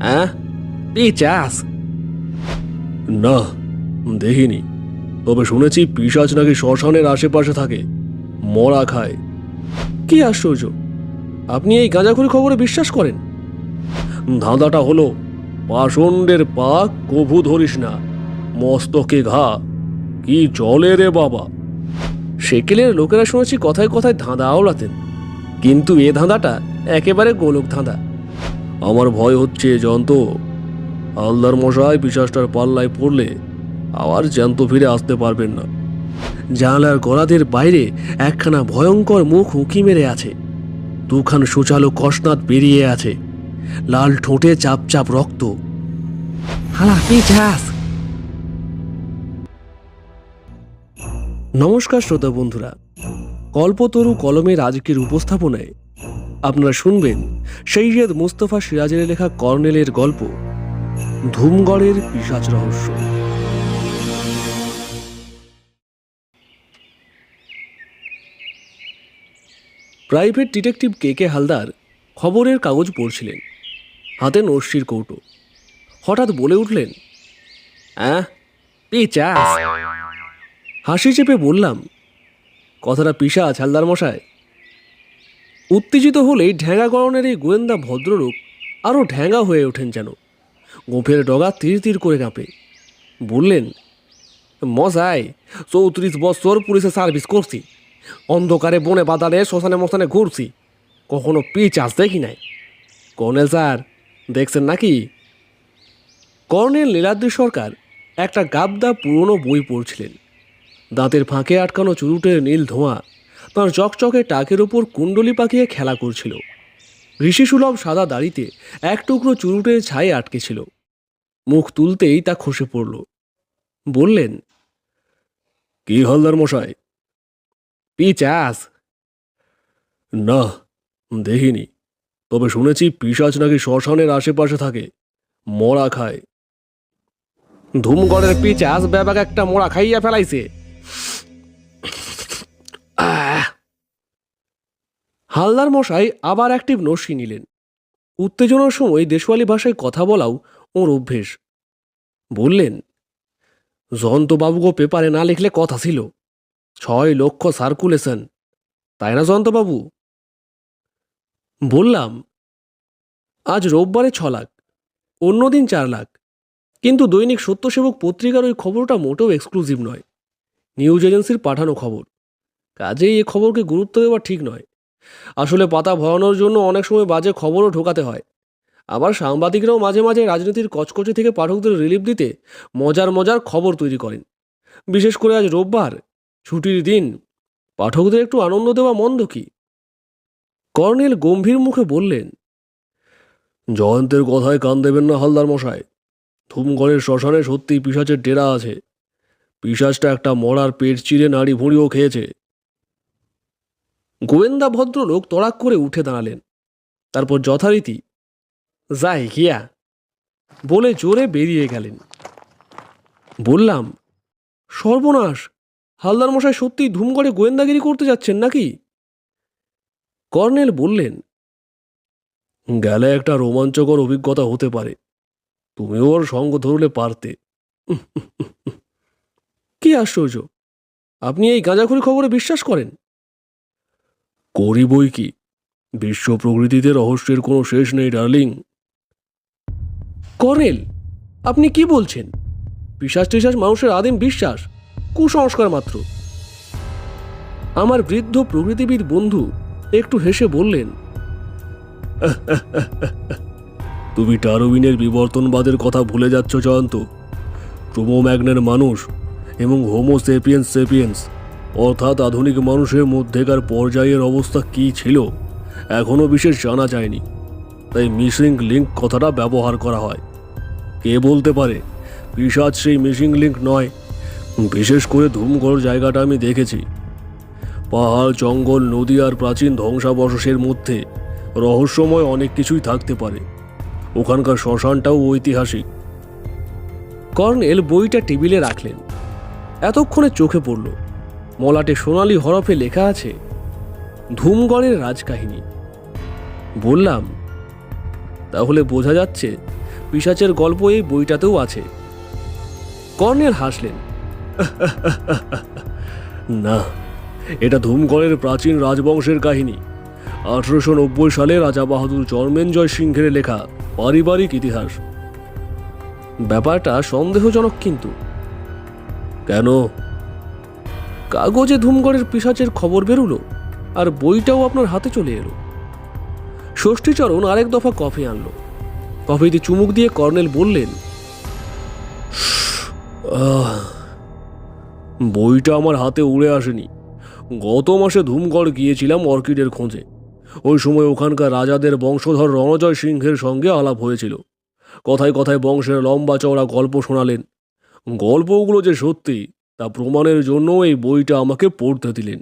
হ্যাঁ, পিশাচ? না, দেখিনি। তবে শুনেছি পিশাচ নাকি শ্মশানের আশেপাশে থাকে, মরা খায়। কি আশ্চর্য, আপনি এই গাঁজাখুরি খবরে বিশ্বাস করেন? ধাঁধাটা হলো, পাষণ্ডের পা কভু ধরিস না, মস্তকে ঘা। কি চলে রে বাবা! সেকেলের লোকেরা শুনেছি কথায় কথায় ধাঁধা আওড়াতেন, কিন্তু এ ধাঁধাটা একেবারে গোলক ধাঁধা। আমার ভয় হচ্ছে জয়ন্ত, হালদার মশাই পিশাচটার পাল্লায় পড়লে আবার জ্যান্ত ফিরে আসতে পারবেন না। জানালার গলাদের বাইরে একখানা ভয়ঙ্কর মুখ উঁকি মেরে আছে, দুখান সুচালো কসনাত বেরিয়ে আছে, লাল ঠোঁটে চাপ চাপ রক্ত। হালা পিশাচ! নমস্কার শ্রোতা বন্ধুরা, কল্পতরু কলমের আজকের উপস্থাপনায় আপনারা শুনবেন সৈয়দ মুস্তফা সিরাজের লেখা কর্নেলের গল্প ধুমগড়ের পিশাচ রহস্য। প্রাইভেট ডিটেকটিভ কে হালদার খবরের কাগজ পড়ছিলেন, হাতে নস্যির কৌটো। হঠাৎ বলে উঠলেন, পিশাচ! হাসি চেপে বললাম, কথাটা পিশাচ হালদার মশাই। উত্তেজিত হলেই ঢ্যাঙা গড়নের এই গোয়েন্দা ভদ্রলোক আরও ঢ্যাঙা হয়ে ওঠেন যেন, গোঁফের ডগা তীর তীর করে কাঁপে। বললেন, মশাই, 34 বছর পুলিশে সার্ভিস করছি, অন্ধকারে বনে বাদালে শ্মশানে মশানে ঘুরছি, কখনো পিশাচ দেখি নাই। কর্নেল স্যার, দেখছেন নাকি? কর্নেল নীলাদ্রি সরকার একটা গাবদা পুরনো বই পড়ছিলেন। দাঁতের ফাঁকে আটকানো চুরুটের নীল ধোঁয়া তাঁর চকচকে টাকের ওপর কুণ্ডলি পাকিয়ে খেলা করছিল। ঋষিসুলভ সাদা দাড়িতে এক টুকরো চুরুটের ছায়ে আটকে ছিল। মুখ তুলতেই তা খসে পড়ল। বললেন, কি হালদার মশাই? পিশাচ? না, দেখিনি। তবে শুনেছি পিশাচ নাকি শ্মশানের আশেপাশে থাকে, মরা খায়। ধুমগড়ের পিশাচ ব্যাবাক একটা মোড়া খাইয়া ফেলাইছে। হালদার মশাই আবার অ্যাক্টিভ নস্যি নিলেন। উত্তেজনার সময় দেশওয়ালি ভাষায় কথা বলাও ওর অভ্যেস। বললেন, জয়ন্তবাবুগো পেপারে না লিখলে কথা ছিল, 6 লক্ষ সার্কুলেশন, তাই না জয়ন্তবাবু? বললাম, আজ রোববারে 6 লাখ, অন্যদিন 4 লাখ। কিন্তু দৈনিক সত্যসেবক পত্রিকার ওই খবরটা মোটেও এক্সক্লুসিভ নয়, নিউজ এজেন্সির পাঠানো খবর। কাজেই এ খবরকে গুরুত্ব দেওয়া ঠিক নয়। আসলে পাতা ভরানোর জন্য অনেক সময় বাজে খবরও ঢোকাতে হয়। আবার সাংবাদিকরাও মাঝে মাঝে রাজনীতির কচকচে থেকে পাঠকদের রিলিফ দিতে মজার মজার খবর তৈরি করেন। বিশেষ করে আজ রোববার, ছুটির দিন, পাঠকদের একটু আনন্দ দেওয়া মন্দ কি? কর্নেল গম্ভীর মুখে বললেন, জয়ন্তের কথায় কান দেবেন না হালদার মশাই। ধুমগড়ের শ্মশানে সত্যিই পিশাচের ডেরা আছে। পিশাচটা একটা মরার পেট চিরে নাড়ি ভুঁড়িও খেয়েছে। গোয়েন্দা ভদ্রলোক তড়াক করে উঠে দাঁড়ালেন। তারপর যথারীতি যাই গিয়া বলে জোরে বেরিয়ে গেলেন। বললাম, সর্বনাশ! হালদার মশাই সত্যিই ধুমগড়ে গোয়েন্দাগিরি করতে যাচ্ছেন নাকি? কর্নেল বললেন, গেলে একটা রোমাঞ্চকর অভিজ্ঞতা হতে পারে। তুমিও ওর সঙ্গ ধরলে পারতে। কি আশ্চর্য, আপনি এই গাঁজাখুরি খবরে বিশ্বাস করেন? করি বই কি, বিশ্ব প্রকৃতিতে রহস্যের কোনো শেষ নেই ডার্লিং। কর্নেল, আপনি কি বলছেন? পিশাচ টিশাচ মানুষের আদিম বিশ্বাস, কুসংস্কার মাত্র। আমার বৃদ্ধ প্রকৃতিবিদ বন্ধু একটু হেসে বললেন, তুমি ডারউইনের বিবর্তনবাদের কথা ভুলে যাচ্ছ জয়ন্ত। ক্রোমোম্যাগনের মানুষ এবং হোমো সেপিয়েন্স সেপিয়েন্স অর্থাৎ আধুনিক মানুষের মধ্যেকার পর্যায়ের অবস্থা কী ছিল এখনও বিশেষ জানা যায়নি। তাই মিসিং লিঙ্ক কথাটা ব্যবহার করা হয়। কে বলতে পারে পিশাচ সেই মিসিং লিঙ্ক নয়? বিশেষ করে ধুমগড় জায়গাটা আমি দেখেছি। পাহাড়, জঙ্গল, নদী আর প্রাচীন ধ্বংসাবশেষের মধ্যে রহস্যময় অনেক কিছুই থাকতে পারে। ওখানকার শ্মশানটাও ঐতিহাসিক। কর্নেল বইটা টেবিলে রাখলেন। এতক্ষণে চোখে পড়ল মলাটে সোনালি হরফে লেখা আছে, ধুমগড়ের রাজকাহিনী। বললাম, তাহলে বোঝা যাচ্ছে পিশাচের গল্প এই বইটাতেও আছে। কর্নেল হাসলেন। না, এটা ধুমগড়ের প্রাচীন রাজবংশের কাহিনী। 1890 সালে রাজা বাহাদুর জন্মেঞ্জয় সিংহের লেখা পারিবারিক ইতিহাস। ব্যাপারটা সন্দেহজনক কিন্তু। কেন? কাগজে ধুমগড়ের পিশাচের খবর বেরুলো, আর বইটাও আপনার হাতে চলে এলো। ষষ্ঠীচরণ আরেক দফা কফি আনলো। কফিতে চুমুক দিয়ে কর্নেল বললেন, বইটা আমার হাতে উড়ে আসেনি। গত মাসে ধুমগড় গিয়েছিলাম অর্কিডের খোঁজে। ওই সময় ওখানকার রাজাদের বংশধর রণজয় সিংহের সঙ্গে আলাপ হয়েছিল। কথায় কথায় বংশের লম্বা চওড়া গল্প শোনালেন। গল্পগুলো যে সত্যি তা প্রমাণের জন্য এই বইটা আমাকে পড়তে দিলেন।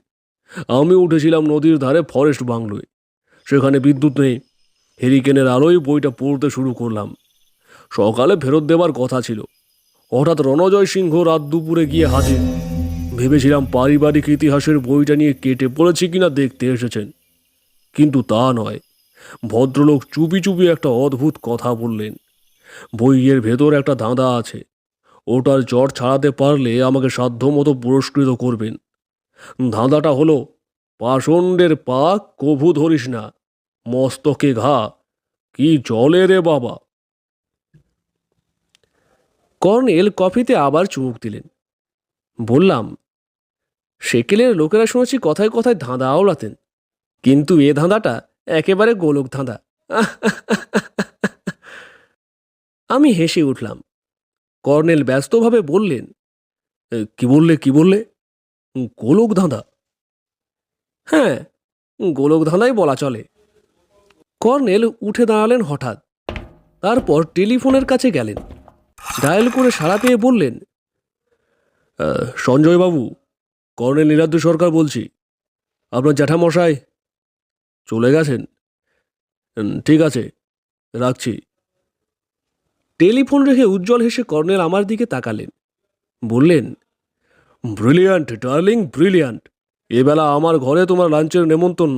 আমি উঠেছিলাম নদীর ধারে ফরেস্ট বাংলোয়। সেখানে বিদ্যুৎ নেই। হেরিকেনের আলোয় বইটা পড়তে শুরু করলাম। সকালে ফেরত দেবার কথা ছিল। হঠাৎ রণজয় সিংহ রাত দুপুরে গিয়ে হাজির। ভেবেছিলাম পারিবারিক ইতিহাসের বইটা নিয়ে কেটে পড়েছি কিনা দেখতে এসেছেন, কিন্তু তা নয়। ভদ্রলোক চুপি চুপি একটা অদ্ভুত কথা বললেন। বইয়ের ভেতর একটা ধাঁধা আছে, ওটার জট ছাড়াতে পারলে আমাকে সাধ্যমতো পুরস্কৃত করবেন। ধাঁধাটা হলো, পাষণ্ডের পা কভু ধরিস না, মস্তকে ঘা, কি জলে রে বাবা। কর্নেল কফিতে আবার চুমুক দিলেন। বললাম, সেকেলের লোকেরা শুনেছি কথায় কথায় ধাঁধা আওলাতেন, কিন্তু এ ধাঁধাটা একেবারে গোলক ধাঁধা। আমি হেসে উঠলাম। কর্নেল ব্যস্তভাবে বললেন, কি বললে? গোলক ধাঁধা? হ্যাঁ, গোলক ধাঁধাই বলা চলে। কর্নেল উঠে দাঁড়ালেন হঠাৎ। তারপর টেলিফোনের কাছে গেলেন। ডায়াল করে সাড়া পেয়ে বললেন, সঞ্জয়বাবু, কর্নেল নীলাদ্রি সরকার বলছি। আপনার জ্যাঠামশাই চলে গেছেন? ঠিক আছে, রাখছি। টেলিফোন রেখে উজ্জ্বল হেসে কর্নেল আমার দিকে তাকালেন। বললেন, ব্রিলিয়ান্ট ডার্লিং, ব্রিলিয়ান্ট। এবেলা আমার ঘরে তোমার লাঞ্চের নেমন্তন্ন।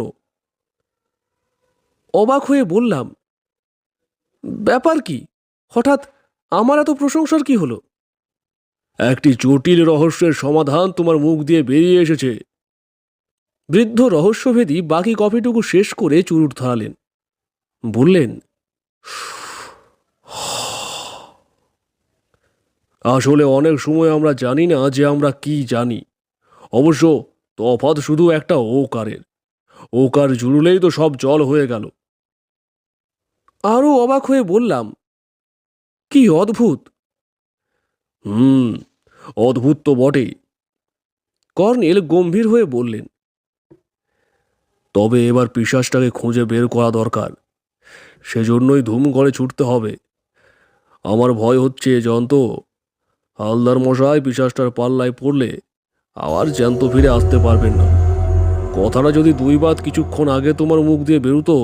অবাক হয়ে বললাম, ব্যাপার কি? হঠাৎ আমার এত প্রশংসার কি হলো? একটি জটিল রহস্যের সমাধান তোমার মুখ দিয়ে বেরিয়ে এসেছে। বৃদ্ধ রহস্যভেদী বাকি কফিটুকু শেষ করে চুরুট ধরালেন। বললেন, আসলে অনেক সময় আমরা জানি না যে আমরা কি জানি। অবশ্য তফাৎ শুধু একটা ওকারের। ওকার জুড়লেই তো সব জল হয়ে গেল। আরও অবাক হয়ে বললাম, কি অদ্ভুত। অদ্ভুত তো বটেই। কর্নেল গম্ভীর হয়ে বললেন, তবে এবার পিশাচটাকে খুঁজে বের করা দরকার। সেজন্যই ধুমগড়ে ছুটতে হবে। আমার ভয় হচ্ছে জয়ন্ত, হালদার মশাই পিশাচটার পাল্লায় পড়লে আবার জ্যান্ত ফিরে আসতে পারবেন না। কথাটা যদি দুই বাত কিছুক্ষণ আগে তোমার মুখ দিয়ে বেরোতো।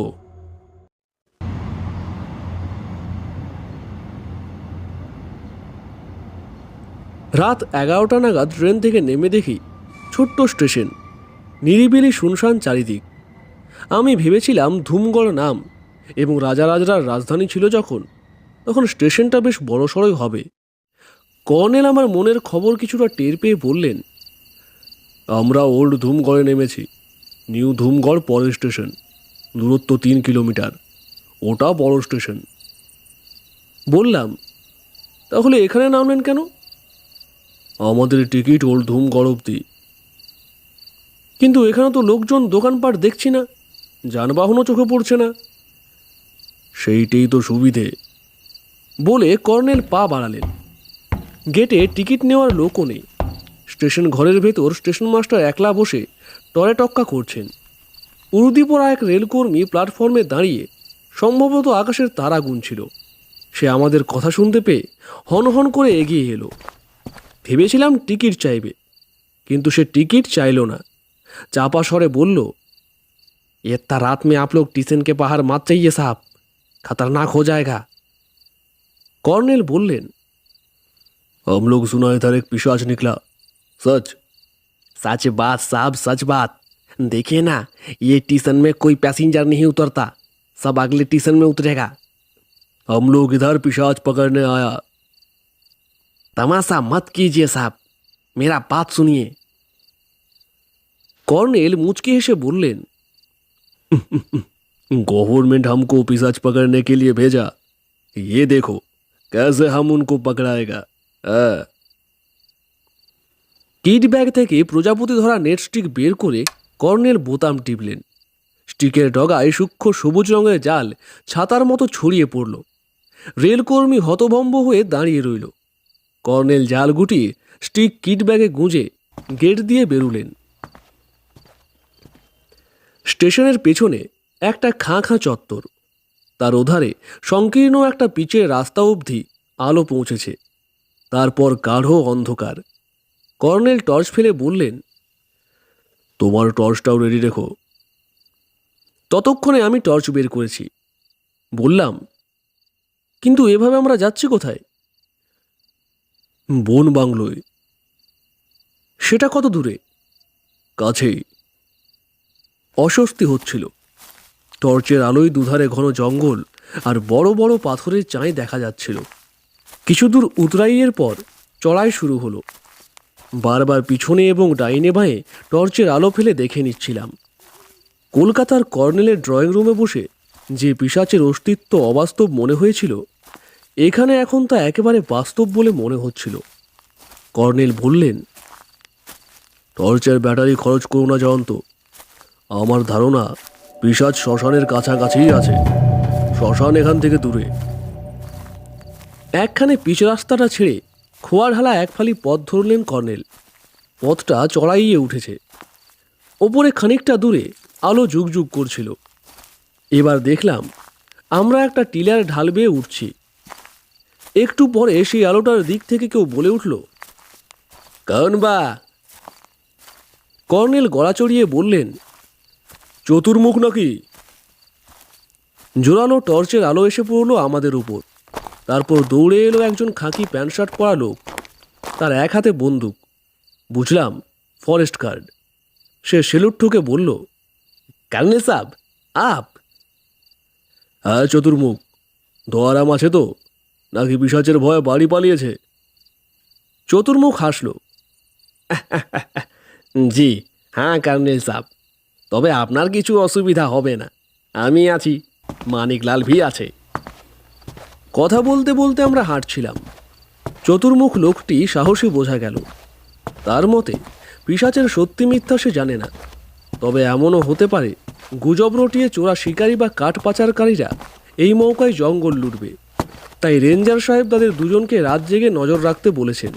রাত 11টা নাগাদ ট্রেন থেকে নেমে দেখি ছোট্ট স্টেশন, নিরিবিলি শুনশান চারিদিক। আমি ভেবেছিলাম ধুমগড় নাম এবং রাজারাজরার রাজধানী ছিল যখন, তখন স্টেশনটা বেশ বড়সড়ই হবে। কর্নেল আমার মনের খবর কিছুটা টের পেয়ে বললেন, আমরা ওল্ড ধুমগড়ে নেমেছি। নিউ ধুমগড় পরের স্টেশন, দূরত্ব 3 কিলোমিটার। ওটা বড় স্টেশন। বললাম, তাহলে এখানে নামলেন কেন? আমাদের টিকিট ওল্ড ধুমগড় অবধি। কিন্তু এখানে তো লোকজন, দোকানপাট দেখছি না, যানবাহনও চোখে পড়ছে না। সেইটাই তো সুবিধে। বলে কর্নেল পা বাড়ালেন। গেটে টিকিট নেওয়ার লোকও নেই। স্টেশন ঘরের ভেতর স্টেশন মাস্টার একলা বসে টরে টক্কা করছেন। উর্দিপরা এক রেলকর্মী প্ল্যাটফর্মে দাঁড়িয়ে সম্ভবত আকাশের তারা গুনছিল। সে আমাদের কথা শুনতে পেয়ে হনহন করে এগিয়ে এলো। ভেবেছিলাম টিকিট চাইবে, কিন্তু সে টিকিট চাইল না। চাপা স্বরে বলল, इतना रात में आप लोग स्टेशन के बाहर मत जाइए साहब, खतरनाक हो जाएगा। कॉर्नेल बोलें, हम लोग सुना इधर एक पिशाच निकला। सच? सच बात साहब, सच बात। देखिए ना, ये स्टेशन में कोई पैसेंजर नहीं उतरता, सब अगले स्टेशन में उतरेगा। हम लोग इधर पिशाच पकड़ने आया। तमाशा मत कीजिए साहब, मेरा बात सुनिए। কর্নেল মুচকি হেসে বললেন, गवर्नमेंट हमको पिशाच पकड़ने के लिए भेजा, ये देखो कैसे हम उनको पकड़ाएगा। কিট ব্যাগ থেকে প্রজাপতি ধরা নেট স্টিক বের করে কর্নেল বোতাম টিপলেন। স্টিকের ডগায় সূক্ষ্ম সবুজ রঙের জাল ছাতার মতো ছড়িয়ে পড়ল। রেলকর্মী হতভম্ব হয়ে দাঁড়িয়ে রইল। কর্নেল জাল গুটিয়ে স্টিক কিট ব্যাগে গুঁজে গেট দিয়ে বেরুলেন। স্টেশনের পেছনে একটা খাঁ খাঁ চত্বর, তার ওধারে সংকীর্ণ একটা পিচের রাস্তা অবধি আলো পৌঁছেছে, তারপর গাঢ় অন্ধকার। কর্নেল টর্চ ফেলে বললেন, তোমার টর্চটাও রেডি রেখো। ততক্ষণে আমি টর্চ বের করেছি। বললাম, কিন্তু এভাবে আমরা যাচ্ছি কোথায়? বন বাংলোয়। সেটা কত দূরে? কাছেই। অস্বস্তি হচ্ছিল। টর্চের আলোয় দুধারে ঘন জঙ্গল আর বড় বড় পাথরের চাঁই দেখা যাচ্ছিল। কিছু দূর উতরাইয়ের পর চড়াই শুরু হলো। বারবার পিছনে এবং ডাইনে বাঁয়ে টর্চের আলো ফেলে দেখে নিচ্ছিলাম। কলকাতার কর্নেলের ড্রয়িং রুমে বসে যে পিশাচের অস্তিত্ব অবাস্তব মনে হয়েছিল, এখানে এখন তা একেবারে বাস্তব বলে মনে হচ্ছিল। কর্নেল বললেন, টর্চের ব্যাটারি খরচ করো না জয়ন্ত। আমার ধারণা পিশাচ শ্মশানের কাছাকাছিই আছে। শ্মশান এখান থেকে দূরে। একখানে পিচ রাস্তাটা ছেড়ে খোয়া ঢালা এক ফালি পথ ধরলেন কর্নেল। পথটা চড়াইয়ে উঠেছে। ওপরে খানিকটা দূরে আলো যুগযুগ করছিল। এবার দেখলাম আমরা একটা টিলার ঢাল বেয়ে উঠছি। একটু পরে সেই আলোটার দিক থেকে কেউ বলে উঠল, কন বা? কর্নেল গলা চড়িয়ে বললেন, চতুর্মুখ নাকি? জোরালো টর্চের আলো এসে পড়ল আমাদের উপর। তারপর দৌড়ে এলো একজন খাকি প্যান্ট শার্ট পরা লোক। তার এক হাতে বন্দুক। বুঝলাম ফরেস্ট গার্ড। সে সেলুট ঠুকে বলল, কর্নেল সাহেব আপ? হ্যাঁ চতুর্মুখ। দোয়ারাম আছে তো, নাকি পিশাচের ভয়ে বাড়ি পালিয়েছে? চতুর্মুখ হাসল, জি হ্যাঁ কর্নেল সাহেব, তবে আপনার কিছু অসুবিধা হবে না। আমি আছি, মানিকলাল ভি আছে। কথা বলতে বলতে আমরা হাঁটছিলাম। চতুর্মুখ লোকটি সাহসী বোঝা গেল। তার মতে পিশাচের সত্যি মিথ্যা সে জানে না, তবে এমনও হতে পারে গুজব রটিয়ে চোরা শিকারী বা কাঠ পাচারকারীরা এই মৌকায় জঙ্গল লুটবে। তাই রেঞ্জার সাহেব তাদের দুজনকে রাত জেগে নজর রাখতে বলেছেন।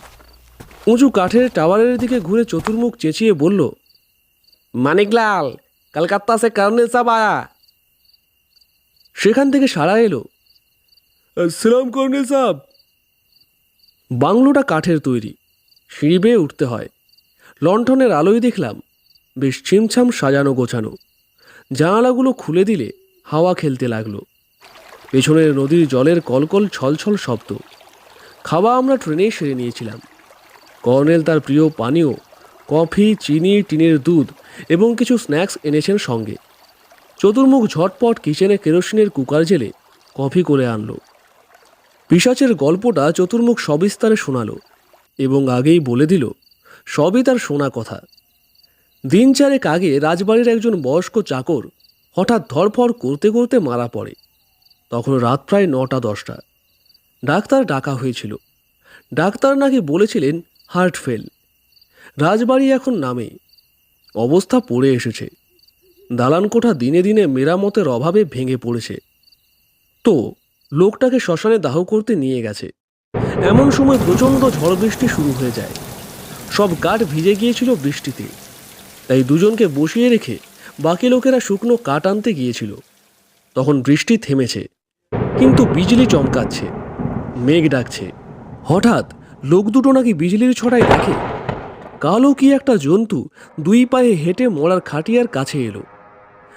উঁচু কাঠের টাওয়ারের দিকে ঘুরে চতুর্মুখ চেঁচিয়ে বলল, মানিকলাল, কলকাতা সে কর্নেল সাহেব আয়া। সেখান থেকে সাড়া এলো, আসসালাম কর্নেল সাহেব। বাংলোটা কাঠের তৈরি, সিঁড়ি বেয়ে উঠতে হয়। লণ্ঠনের আলোয় দেখলাম বেশ ছিমছাম সাজানো গোছানো। জানালাগুলো খুলে দিলে হাওয়া খেলতে লাগলো। পেছনের নদীর জলের কলকল ছলছল শব্দ। খাওয়া আমরা ট্রেনেই সেরে নিয়েছিলাম। কর্নেল তার প্রিয় পানীয় কফি, চিনি, টিনের দুধ এবং কিছু স্ন্যাক্স এনেছেন সঙ্গে। চতুর্মুখ ঝটপট কিচেনে কেরোসিনের কুকার জেলে কফি করে আনলো। পিশাচের গল্পটা চতুর্মুখ সবিস্তারে শোনালো এবং আগেই বলে দিল সবই তার শোনা কথা। দিন চারেক আগে রাজবাড়ির একজন বয়স্ক চাকর হঠাৎ ধরফড় করতে করতে মারা পড়ে। তখন রাত প্রায় 9টা-10টা। ডাক্তার ডাকা হয়েছিল। ডাক্তার নাকি বলেছিলেন হার্ট ফেল। রাজবাড়ি এখন নামে। অবস্থা পড়ে এসেছে। দালানকোঠা দিনে দিনে মেরামতের অভাবে ভেঙে পড়েছে। তো লোকটাকে শ্মশানে দাহ করতে নিয়ে গেছে। এমন সময় প্রচণ্ড ঝড় বৃষ্টি শুরু হয়ে যায়। সব কাঠ ভিজে গিয়েছিল বৃষ্টিতে। তাই দুজনকে বসিয়ে রেখে বাকি লোকেরা শুকনো কাঠ আনতে গিয়েছিল। তখন বৃষ্টি থেমেছে, কিন্তু বিজলি চমকাচ্ছে, মেঘ ডাকছে। হঠাৎ লোক দুটো নাকি বিজলির ছটায় দেখে কালো কি একটা জন্তু দুই পায়ে হেঁটে মরার খাটিয়ার কাছে এলো।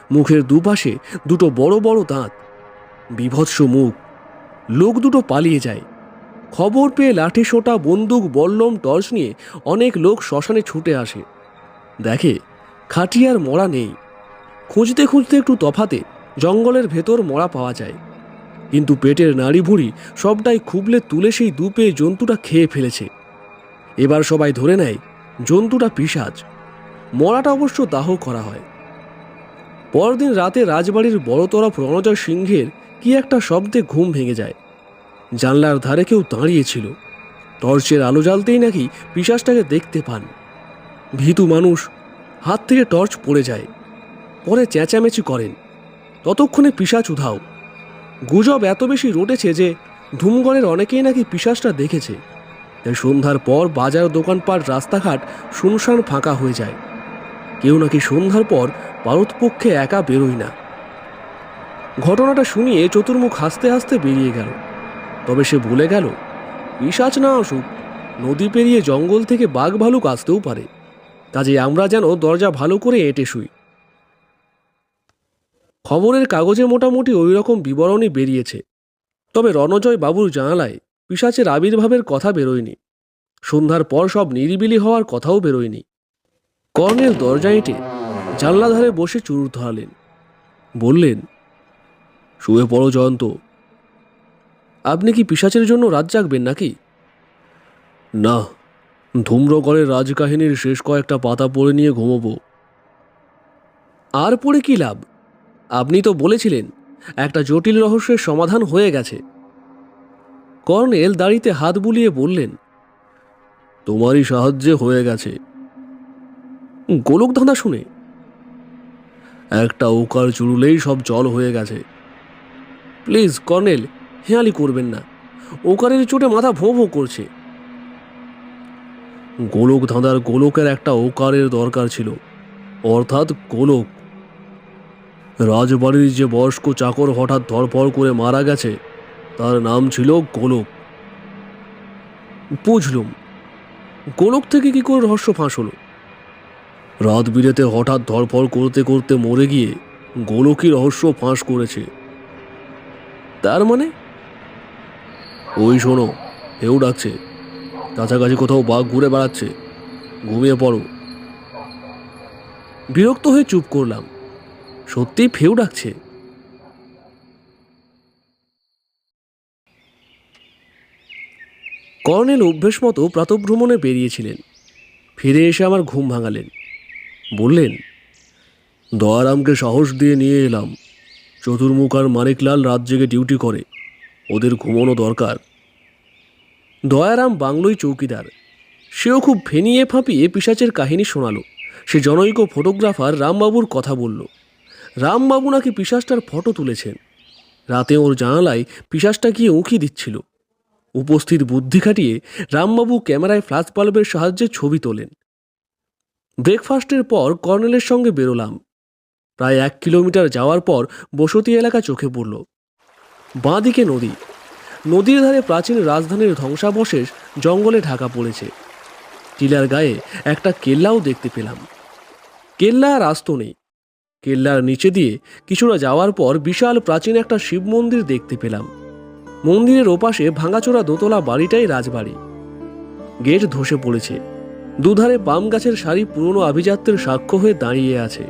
মুখের দুপাশে দুটো বড় বড় দাঁত, বিভৎস মুখ। লোক দুটো পালিয়ে যায়। খবর পেয়ে লাঠি সোটা, বন্দুক, বল্লম, টর্চ নিয়ে অনেক লোক শ্মশানে ছুটে আসে। দেখে খাটিয়ার মরা নেই। খুঁজতে খুঁজতে একটু তফাতে জঙ্গলের ভেতর মরা পাওয়া যায়। কিন্তু পেটের নাড়ি ভুঁড়ি সবটাই খুবলে তুলে সেই দুপে জন্তুটা খেয়ে ফেলেছে। এবার সবাই ধরে নেয় জন্তুটা পিশাচ। মরাটা অবশ্য দাহ করা হয়। পরদিন রাতে রাজবাড়ির বড় তরফ রণজয় সিংহের কি একটা শব্দে ঘুম ভেঙে যায়। জানলার ধারে কেউ দাঁড়িয়েছিল। টর্চের আলো জ্বালতেই নাকি পিশাচটাকে দেখতে পান। ভীতু মানুষ, হাত থেকে টর্চ পড়ে যায়। পরে চেঁচামেচি করেন, ততক্ষণে পিশাচ উধাও। গুজব এত বেশি রটেছে যে ধুমগড়ের অনেকেই নাকি পিশাচটা দেখেছে। তাই সন্ধ্যার পর বাজার, দোকানপাট, রাস্তাঘাট শুনশান ফাঁকা হয়ে যায়। কেউ নাকি সন্ধ্যার পর পারতপক্ষে একা বেরোয় না। ঘটনাটা শুনিয়ে চতুর্মুখ হাসতে হাসতে বেরিয়ে গেল। তবে সে ভুলে গেল, পিশাচ না আসুক, নদী পেরিয়ে জঙ্গল থেকে বাঘ ভালুক আসতেও পারে। কাজে আমরা যেন দরজা ভালো করে এঁটে শুই। খবরের কাগজে মোটামুটি ওই রকম বিবরণই বেরিয়েছে। তবে রণজয় বাবুর জানালায় পিশাচের আবির্ভাবের কথা বেরোয়নি। সন্ধ্যার পর সব নিরিবিলি হওয়ার কথাও বেরোয়নি। কর্নেল দরজা এঁটে জানলা ধারে বসে চুরুট ধরালেন। বললেন, শুয়ে পড়ো জয়ন্ত। আপনি কি পিশাচের জন্য রাত জাগবেন নাকি? না, ধূম্রগড়ের রাজকাহিনীর শেষ কয়েকটা পাতা পড়ে নিয়ে ঘুমোবো। আর পড়ে কি লাভ? আপনি তো বলেছিলেন একটা জটিল রহস্যের সমাধান হয়ে গেছে। কর্নেল দাড়িতে হাত বুলিয়ে বললেন, তোমারই সাহায্যে হয়ে গেছে। গোলক ধাঁধা শুনে একটা ওকার চুরুলেই সব জল হয়ে গেছে। প্লিজ কর্নেল, হেয়ালি করবেন না। ওকারের চোটে মাথা ভোঁ ভোঁ করছে। গোলক ধাঁধার গোলকের একটা ওকারের দরকার ছিল, অর্থাৎ গোলক। রাজবাড়ির যে বয়স্ক চাকর হঠাৎ ধরফড় করে মারা গেছে, তার নাম ছিল গোলক। বুঝলুম, গোলক থেকে কি করে রহস্য ফাঁস হলো? রাত বিরেতে হঠাৎ ধরফড় করতে করতে মরে গিয়ে গোলকই রহস্য ফাঁস করেছে। তার মানে? ওই শোনো, হেউ ডাকছে। কাছাকাছি কোথাও বাঘ ঘুরে বেড়াচ্ছে। ঘুমিয়ে পড়ো। বিরক্ত হয়ে চুপ করলাম। সত্যিই ফেউ ডাকছে। কর্নেল অভ্যেস মতো প্রাতঃভ্রমণে বেরিয়েছিলেন। ফিরে এসে আমার ঘুম ভাঙালেন। বললেন, দয়ারামকে সাহস দিয়ে নিয়ে এলাম। চতুর্মুখ আর মানিকলাল রাত জেগে ডিউটি করে, ওদের ঘুমানো দরকার। দয়ারাম বাংলোয় চৌকিদার। সেও খুব ফেনিয়ে ফাঁপিয়ে পিশাচের কাহিনী শোনালো। সে জনৈক ফটোগ্রাফার রামবাবুর কথা বলল। রামবাবু নাকি পিশাচটার ফটো তুলেছেন। রাতে ওর জানালায় পিশাচটা গিয়ে উঁকি দিচ্ছিল। উপস্থিত বুদ্ধি খাটিয়ে রামবাবু ক্যামেরায় ফ্ল্যাশ বাল্বের সাহায্যে ছবি তোলেন। ব্রেকফাস্টের পর কর্নেলের সঙ্গে বেরোলাম। প্রায় 1 কিলোমিটার যাওয়ার পর বসতি এলাকা চোখে পড়ল। বাঁ দিকে নদী। নদীর ধারে প্রাচীন রাজধানীর ধ্বংসাবশেষ জঙ্গলে ঢাকা পড়েছে। টিলার গায়ে একটা কেল্লাও দেখতে পেলাম। কেল্লা আর আস্ত নেই। কেল্লার নিচে দিয়ে কিছুটা যাওয়ার পর বিশাল প্রাচীন একটা শিব মন্দির দেখতে পেলাম। মন্দিরের ওপাশে ভাঙাচোরা দোতলা বাড়িটাই রাজবাড়ি। গেট ধসে পড়েছে। দুধারে পাম গাছের সারি পুরনো আভিজাত্যের সাক্ষ্য হয়ে দাঁড়িয়ে আছে।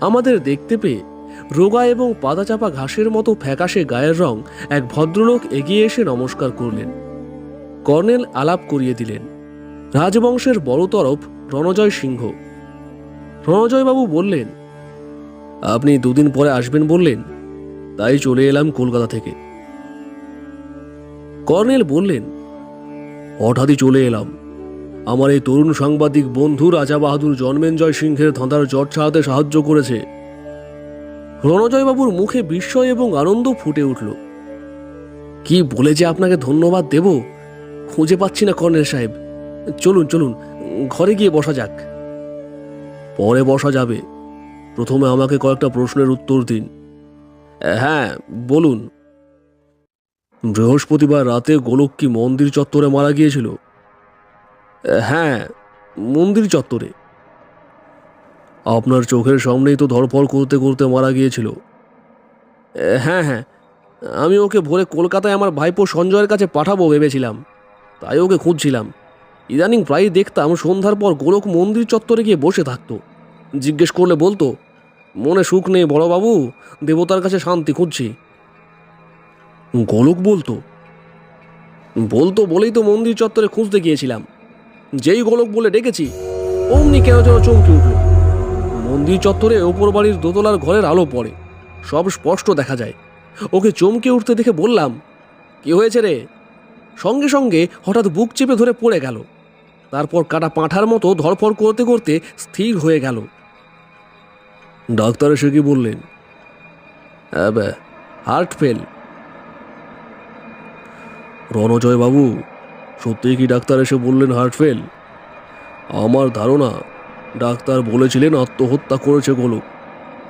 আমাদের দেখতে পেয়ে রোগা এবং পাতাচাপা ঘাসের মতো ফ্যাকাশে গায়ের রং এক ভদ্রলোক এগিয়ে এসে নমস্কার করলেন। কর্নেল আলাপ করিয়ে দিলেন, রাজবংশের বড় তরফ রণজয় সিংহ। রণজয়বাবু বললেন, আপনি 2 দিন পরে আসবেন বললেন, তাই চলে এলাম কলকাতা থেকে। কর্নেল বললেন, হঠাৎই চলে এলাম। আমার এই তরুণ সাংবাদিক বন্ধু রাজা বাহাদুর জন্মেঞ্জয় সিংহের ধাঁধার জট ছাড়াতে সাহায্য করেছে। রণজয়বাবুর মুখে বিস্ময় এবং আনন্দ ফুটে উঠল। কি বলে যে আপনাকে ধন্যবাদ দেব খুঁজে পাচ্ছি না কর্নেল সাহেব। চলুন চলুন, ঘরে গিয়ে বসা যাক। পরে বসা যাবে, প্রথমে আমাকে কয়েকটা প্রশ্নের উত্তর দিন। হ্যাঁ বলুন। বৃহস্পতিবার রাতে গোলক কি মন্দির চত্বরে মারা গিয়েছিল? হ্যাঁ, মন্দির চত্বরে। আপনার চোখের সামনেই তো ধরফড় করতে করতে মারা গিয়েছিল। হ্যাঁ হ্যাঁ, আমি ওকে ভোরে কলকাতায় আমার ভাইপো সঞ্জয়ের কাছে পাঠাবো ভেবেছিলাম, তাই ওকে খুঁজছিলাম। ইদানিং প্রায়ই দেখতাম সন্ধ্যার পর গোলক মন্দির চত্বরে গিয়ে বসে থাকতো। জিজ্ঞেস করলে বলতো, মনে সুখ নেই বড়বাবু, দেবতার কাছে শান্তি খুঁজছি। গোলক বলতো? বলতো বলেই তো মন্দির চত্বরে খুঁজতে গিয়েছিলাম। যেই গোলক বলে ডেকেছি অমনি কেন যেন চমকে উঠল। মন্দির চত্বরে ওপর বাড়ির দোতলার ঘরের আলো পড়ে, সব স্পষ্ট দেখা যায়। ওকে চমকে উঠতে দেখে বললাম, কি হয়েছে রে? সঙ্গে সঙ্গে হঠাৎ বুক চেপে ধরে পড়ে গেল। তারপর কাটা পাঁঠার মতো ধরফর করতে করতে স্থির হয়ে গেল। ডাক্তার এসে কি বললেন? Heart fail. রণজয় বাবু, সত্যিই কি ডাক্তার এসে বললেন হার্ট ফেল? আমার ধারণা ডাক্তার বলেছিলেন আত্মহত্যা করেছে গোলক।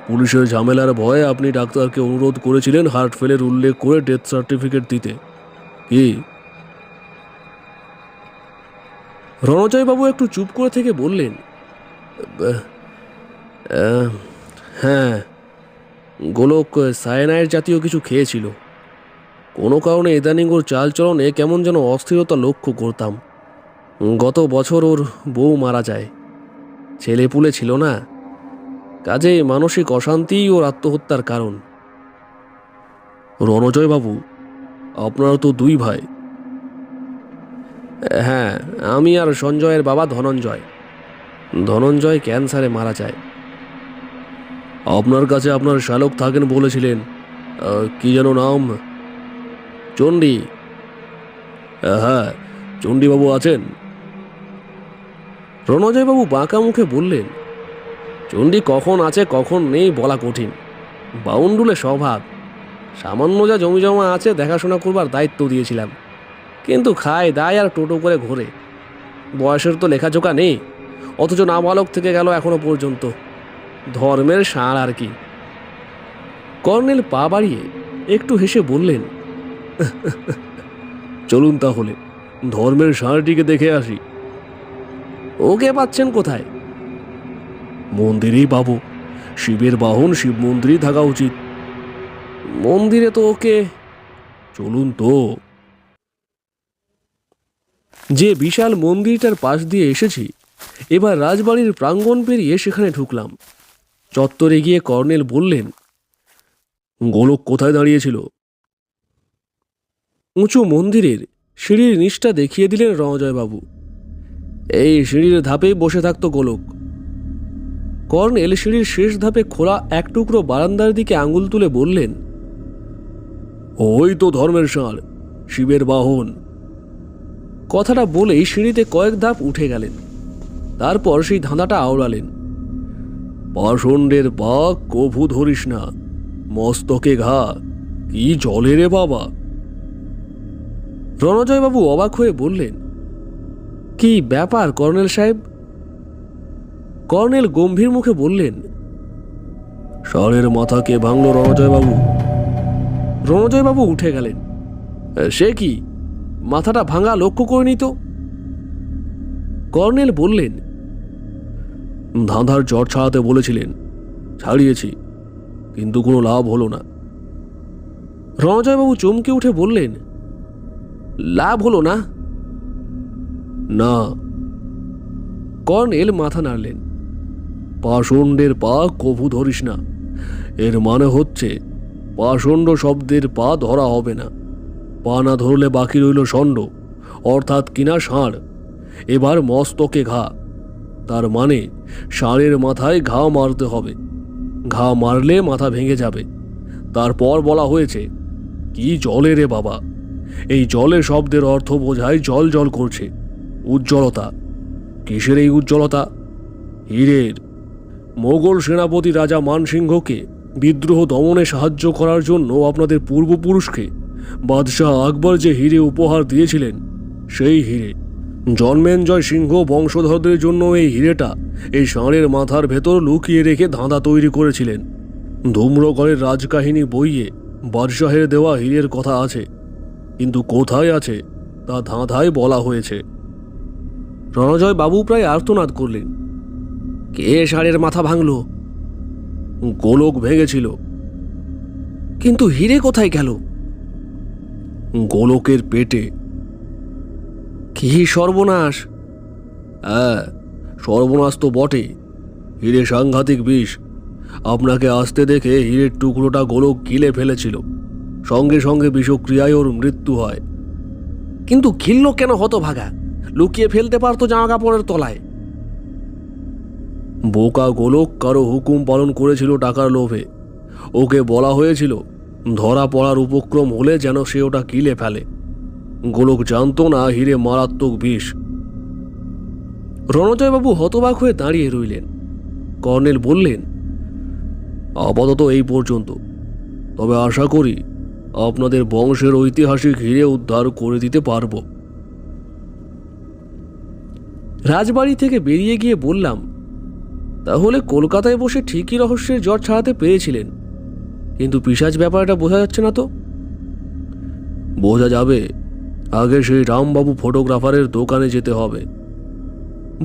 পুলিশের ঝামেলার ভয়ে আপনি ডাক্তারকে অনুরোধ করেছিলেন হার্ট ফেলের উল্লেখ করে ডেথ সার্টিফিকেট দিতে। কি? রণজয়বাবু একটু চুপ করে থেকে বললেন, হ্যাঁ, গোলক সায়ানাইড জাতীয় কিছু খেয়েছিল। কোনো কারণে ইদানিং ওর চালচলনে কেমন যেন অস্থিরতা লক্ষ্য করতাম। গত বছর ওর বউ মারা যায়, ছেলেপুলে ছিল না, কাজে মানসিক অশান্তিই ওর আত্মহত্যার কারণ। রণজয় বাবু, আপনারা তো দুই ভাই। হ্যাঁ, আমি আর সঞ্জয়ের বাবা ধনঞ্জয়। ধনঞ্জয় ক্যান্সারে মারা যায়। আপনার কাছে আপনার শ্যালক থাকেন বলেছিলেন, কি যেন নাম? চণ্ডী। হ্যাঁ, চণ্ডীবাবু আছেন? রণজয়বাবু বাঁকা মুখে বললেন, চণ্ডী কখন আছে কখন নেই বলা কঠিন। বাউন্ডুলে স্বভাব। সামান্য যা জমি জমা আছে দেখাশোনা করবার দায়িত্ব দিয়েছিলাম, কিন্তু খায় দায় আর টোটো করে ঘোরে। বয়সের তো লেখাজোকা নেই, অথচ নাবালক থেকে গেল এখনো পর্যন্ত। ধর্মের ষাঁড় আর কি। কর্নেল পা বাড়িয়ে একটু হেসে বললেন, চলুন তাহলে ধর্মের ষাঁড়টিকে দেখে আসি। ওকে পাচ্ছেন কোথায়? মন্দিরেই পাবো। শিবের বাহন শিব মন্দিরেই থাকা উচিত। মন্দিরে তো ওকে। চলুন তো। যে বিশাল মন্দিরটার পাশ দিয়ে এসেছি, এবার রাজবাড়ির প্রাঙ্গণ পেরিয়ে সেখানে ঢুকলাম। চত্বরে গিয়ে কর্নেল বললেন, গোলক কোথায় দাঁড়িয়েছিল? উঁচু মন্দিরের সিঁড়ির নিচটা দেখিয়ে দিলেন রণজয়বাবু। এই সিঁড়ির ধাপেই বসে থাকতো গোলক। কর্নেল সিঁড়ির শেষ ধাপে খোলা এক টুকরো বারান্দার দিকে আঙুল তুলে বললেন, ওই তো ধর্মের ষাঁড়, শিবের বাহন। কথাটা বলেই সিঁড়িতে কয়েক ধাপ উঠে গেলেন। তারপর সেই ধাঁধাটা আওড়ালেন, পাষণ্ডের পা কভু ধরিস না, মস্তকে ঘা, কি জলে রে বাবা। রণজয়বাবু অবাক হয়ে বললেন, কি ব্যাপার কর্নেল সাহেব? কর্নেল গম্ভীর মুখে বললেন, ষাঁড়ের মাথা কে ভাঙল রণজয়বাবু? রণজয়বাবু উঠে গেলেন। সে কি, মাথাটা ভাঙা লক্ষ্য করেনি তো। কর্নেল বললেন, ধাঁধার জট ছাড়াতে বলেছিলেন, ছাড়িয়েছি, কিন্তু কোনো লাভ হলো না। রণজয়বাবু চমকে উঠে বললেন, লাভ হলো না? না। কর্নেল মাথা নাড়লেন। পাষণ্ডের পা কভু ধরিস না, এর মানে হচ্ছে পাষণ্ড শব্দের পা ধরা হবে না। পা না ধরলে বাকি রইল ষণ্ড, অর্থাৎ কিনা ষাঁড়। এবার মস্তকে ঘা, তার মানে ষাঁড়ের মাথায় ঘা মারতে হবে। ঘা মারলে মাথা ভেঙে যাবে। তারপর বলা হয়েছে, কি জলে রে বাবা। এই জলে শব্দের অর্থ বোঝায় জল জল করছে, উজ্জ্বলতা। কিসের এই উজ্জ্বলতা? হীরের। মোগল সেনাপতি রাজা মানসিংহকে বিদ্রোহ দমনে সাহায্য করার জন্য আপনাদের পূর্বপুরুষকে বাদশাহ আকবর যে হিরে উপহার দিয়েছিলেন, সেই হিরে। জন্মেঞ্জয় সিংহ বংশধরদের জন্য এই হিরেটা এই ষাঁড়ের মাথার ভেতর লুকিয়ে রেখে ধাঁধা তৈরি করেছিলেন। ধূম্রগড়ের রাজকাহিনী বইয়ে বাদশাহের দেওয়া হীরের কথা আছে, কিন্তু কোথায় আছে তা ধাঁধায় বলা হয়েছে। রণজয় বাবু প্রায় আর্তনাদ করলেন, কে ষাঁড়ের মাথা ভাঙল? গোলক ভেঙেছিল। কিন্তু হিরে কোথায় গেল? গোলকের পেটে। কি সর্বনাশ! হ্যাঁ, সর্বনাশ তো বটে। হিরে সাংঘাতিক বিষ। আপনাকে আসতে দেখে হীরের টুকরোটা গোলক গিলে ফেলেছিল। সঙ্গে সঙ্গে বিষক্রিয়ায় ওর মৃত্যু হয়। কিন্তু ঘিরল কেন হতভাগা? লুকিয়ে ফেলতে পারতো জামা কাপড়ের তলায়। বোকা গোলক কারো হুকুম পালন করেছিল টাকার লোভে। ওকে বলা হয়েছিল ধরা পড়ার উপক্রম হলে যেন সে ওটা গিলে ফেলে। গোলক জানতো না হিরে মারাত্মক বিষ। রণজয়বাবু হতবাক হয়ে দাঁড়িয়ে রইলেন। কর্নেল বললেন, আপাতত এই পর্যন্ত, তবে আশা করি আপনাদের বংশের ঐতিহাসিক হিরে উদ্ধার করে দিতে পারব। রাজবাড়ি থেকে বেরিয়ে গিয়ে বললাম, তাহলে কলকাতায় বসে ঠিকই রহস্যের জ্বর ছাড়াতে পেরেছিলেন, কিন্তু পিশাচ ব্যাপারটা বোঝা যাচ্ছে না তো। বোঝা যাবে, আগে সেই রামবাবু ফটোগ্রাফারের দোকানে যেতে হবে।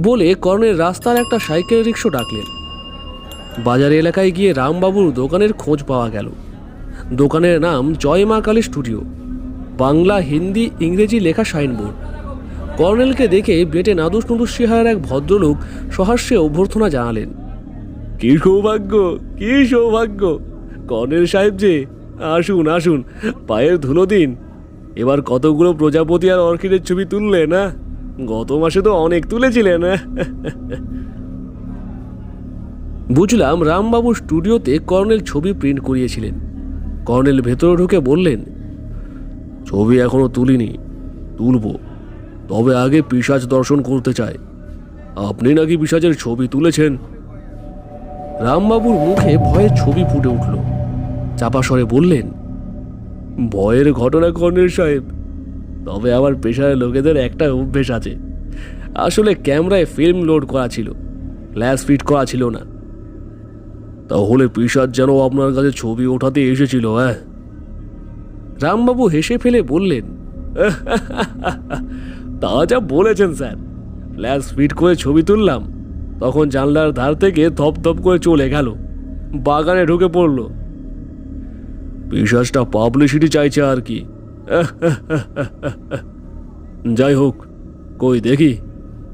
বলে কর্নেল রাস্তার একটা সাইকেল রিক্সা ডাকলেন। বাজার এলাকায় গিয়ে রামবাবুর দোকানের খোঁজ পাওয়া গেল। দোকানের নাম জয় মা কালী স্টুডিও। বাংলা, হিন্দি, ইংরেজি লেখা সাইনবোর্ড। কর্নেলকে দেখে বেটে নাদুস নুদুস চেহারার এক ভদ্রলোক সহাস্যে অভ্যর্থনা জানালেন। কি সৌভাগ্য, কি সৌভাগ্য! কর্নেল সাহেব যে, আসুন আসুন, পায়ের ধুলো দিন। এবার কতগুলো প্রজাপতি আর অর্কিডের ছবি তুললেন না? গত মাসে তো অনেক তুলেছিলেন। বুঝলাম রামবাবুর স্টুডিওতে কর্নেল ছবি প্রিন্ট করিয়েছিলেন। কর্নেল ভেতরে ঢুকে বললেন, ছবি এখনো তুলিনি, তুলব। তবে আগে পিশাচ দর্শন করতে চাই। আপনি নাকি পিশাচের ছবি তুলেছেন? রামবাবুর মুখে ভয়ের ছবি ফুটে উঠল। চাপা স্বরে বললেন, ভয়ের ঘটনা কর্নেল সাহেব, তবে আমার পেশার লোকেদের একটা অভ্যেস আছে। আসলে ক্যামেরায় ফিল্ম লোড করা ছিল, ফ্ল্যাশ ফিট করা ছিল না। তাহলে পিশাচ যেন আপনার কাছে ছবি ওঠাতে এসেছিল? হ্যাঁ। রামবাবু হেসে ফেলে বললেন, তা যা বলেছেন স্যার। ফ্ল্যাশ ফিট করে ছবি তুললাম, তখন জানলার ধার থেকে ধপ ধপ করে চলে গেল, বাগানে ঢুকে পড়ল। পিশাচটা পাবলিসিটি চাইছে আর কি। যাই হোক, কই দেখি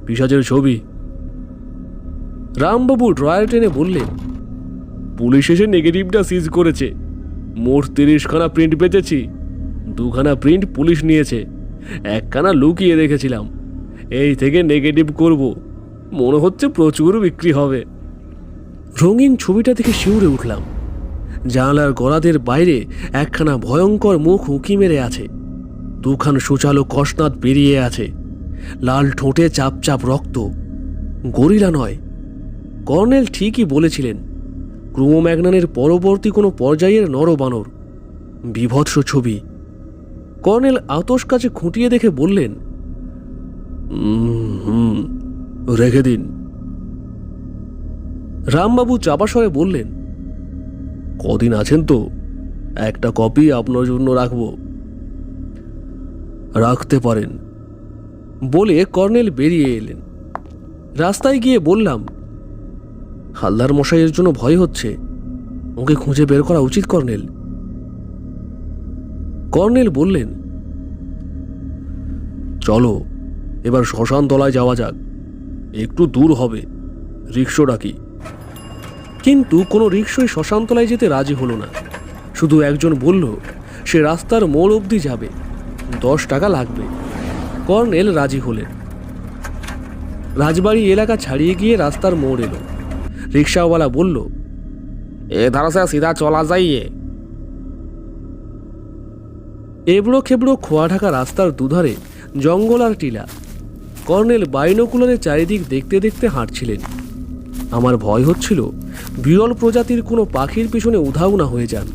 পিশাচের ছবি। রামবাবু ড্রয়ার টেনে বললেন, পুলিশ এসে নেগেটিভটা সিজ করেছে। মোট 30খানা প্রিন্ট বেচেছি। 2খানা প্রিন্ট পুলিশ নিয়েছে, 1খানা লুকিয়ে রেখেছিলাম। এই থেকে নেগেটিভ করব, মনে হচ্ছে প্রচুর বিক্রি হবে। রঙিন ছবিটা দেখে শিউরে উঠলাম। জানালার গলাদের বাইরে একখানা ভয়ঙ্কর মুখ উঁকি মেরে আছে। 2খান সুচালো কসনাদ বেরিয়ে আছে। লাল ঠোঁটে চাপ চাপ রক্ত। গরিলা নয়। কর্নেল ঠিকই বলেছিলেন, ক্রোমোম্যাগনানের পরবর্তী কোনো পর্যায়ের নরবানর। বিভৎস ছবি। কর্নেল আতস কাছে খুঁটিয়ে দেখে বললেন, রেখে দিন। রামবাবু চাপা স্বরে বললেন, কদিন আছেন তো, একটা কপি আপনার জন্য রাখব। রাখতে পারেন। বলে কর্নেল বেরিয়ে এলেন। রাস্তায় গিয়ে বললাম, হালদার মশাইয়ের জন্য ভয় হচ্ছে, ওকে খুঁজে বের করা উচিত কর্নেল। কর্নেল বললেন, চলো এবার শ্মশান তলায় যাওয়া যাক, একটু দূর হবে, রিক্সা ডাকি। কিন্তু কোনো রিক্সায় শ্মশানতলায় যেতে রাজি হলো না। শুধু একজন বলল সে রাস্তার মোড় অবধি যাবে, 10 টাকা লাগবে। কর্নেল রাজি হলেন। রাজবাড়ি এলাকা ছাড়িয়ে গিয়ে রাস্তার মোড় এলো। রিক্সাওয়ালা বলল, এ ধারা সে সিধা চলা যাইয়ে। এবড়ো খেবড়ো খোয়া ঢাকা রাস্তার দুধারে জঙ্গল আর টিলা। কর্নেল বাইনোকুলারে চারিদিক দেখতে দেখতে হাঁটছিলেন। আমার ভয় হচ্ছিল বিরল প্রজাতির কোনো পাখির পিছনে উধাও না হয়ে যান।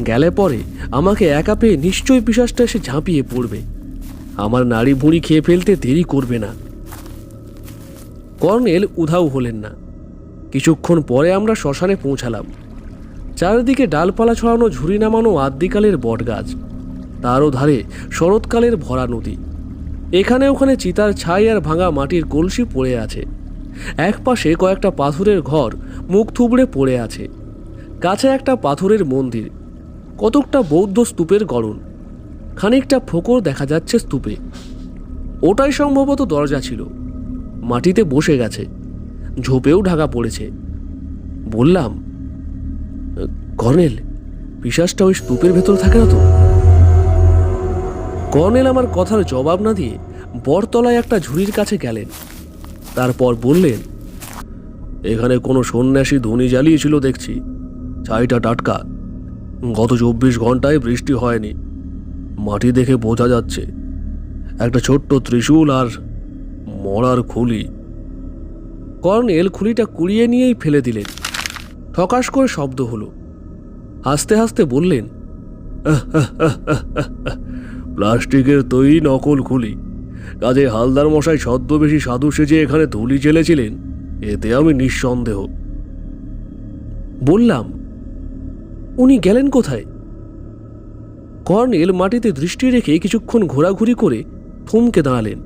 গেলে পরে আমাকে একা পেয়ে নিশ্চয়ই পিশাচটা এসে ঝাঁপিয়ে পড়বে। আমার নাড়ি ভুঁড়ি খেয়ে ফেলতে দেরি করবে না। কর্নেল উধাও হলেন না। কিছুক্ষণ পরে আমরা শ্মশানে পৌঁছালাম। চারিদিকে ডালপালা ছড়ানো ঝুড়ি নামানো আদ্যিকালের বটগাছ, তারও ধারে শরৎকালের ভরা নদী। এখানে ওখানে চিতার ছাই আর ভাঙা মাটির কলসি পড়ে আছে। এক পাশে কয়েকটা পাথরের ঘর মুখ থুবড়ে পড়ে আছে। কাছে একটা পাথরের মন্দির, কতকটা বৌদ্ধ স্তূপের গড়ন, খানিকটা ফোকর দেখা যাচ্ছে স্তূপে। ওটাই সম্ভবত দরজা ছিল। মাটিতে বসে গেছে, ঝোপেও ঢাকা পড়েছে। বললাম, কর্নেল, পিশাচটা ওই স্তূপের ভেতর থাকে না তো? কর্নেল আমার কথার জবাব না দিয়ে বটতলায় একটা ঝুড়ির কাছে গেলেন। তারপর বললেন, এখানে কোনো সন্ন্যাসী ধুনি জ্বালিয়েছিল দেখছি। ছাইটা টাটকা, গত 24 ঘন্টায় বৃষ্টি হয়নি। মাটি দেখে বোঝা যাচ্ছে একটা ছোট্ট ত্রিশূল আর মরার খুলি। কর্নেল খুলিটা কুড়িয়ে নিয়েই ফেলে দিলেন। ঠকাস করে শব্দ হলো। হাসতে হাসতে বললেন, প্লাস্টিকের তৈরি নকল খুলি। কাজে হালদার মশাই ছদ্মবেশী সাধু সেজে এখানে ধুলি জ্বেলেছিলেন, এতে আমি নিঃসন্দেহ। বললাম, উনি গেলেন কোথায়? কর্নেল মাটিতে দৃষ্টি রেখে কিছুক্ষণ ঘোরাঘুরি করে থমকে দাঁড়ালেন।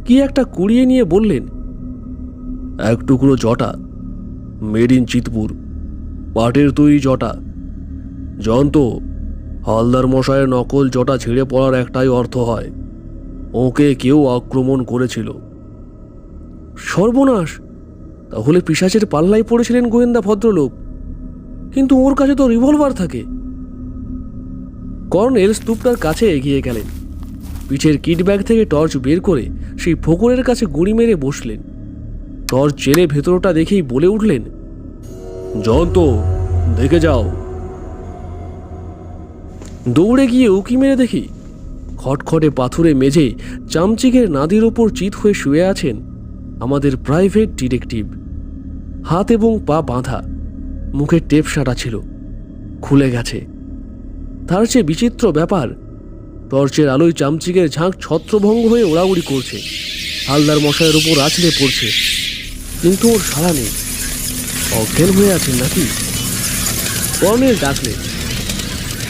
কি একটা কুড়িয়ে নিয়ে বললেন, এক টুকরো জটা, মেড ইন চিতপুর, পাটের তৈরি জটা। জয়ন্ত, হালদার মশায়ের নকল জটা ছিঁড়ে পড়ার একটাই অর্থ হয়, ওকে কেউ আক্রমণ করেছিল। সর্বনাশ! তাহলে পিশাচের পাল্লায় পড়েছিলেন গোয়েন্দা ভদ্রলোক। কিন্তু ওর কাছে তো রিভলভার থাকে। কর্নেল স্তূপটার কাছে এগিয়ে গেলেন। পিঠের কিট ব্যাগ থেকে টর্চ বের করে সেই ফোকরের কাছে গুঁড়ি মেরে বসলেন। টর্চ জেলে ভেতরটা দেখেই বলে উঠলেন, জয়ন্ত, দেখে যাও। দৌড়ে গিয়ে উকি মেরে দেখি খটখটে পাথুরে মেঝে চামচিকের নাদির ওপর চিত হয়ে শুয়ে আছেন আমাদের প্রাইভেট ডিটেকটিভ। হাত এবং পা বাঁধা, মুখে টেপ সাটা ছিল, খুলে গেছে। তার চেয়ে বিচিত্র ব্যাপার, টর্চের আলোয় চামচিকের ঝাঁক ছত্রভঙ্গ হয়ে ওড়াউড়ি করছে, হালদার মশাইয়ের ওপর আছড়ে পড়ছে। কিন্তু ওর সাড়া নেই। অজ্ঞান হয়ে আছেন নাকি? কর্নেল ডাকলেন,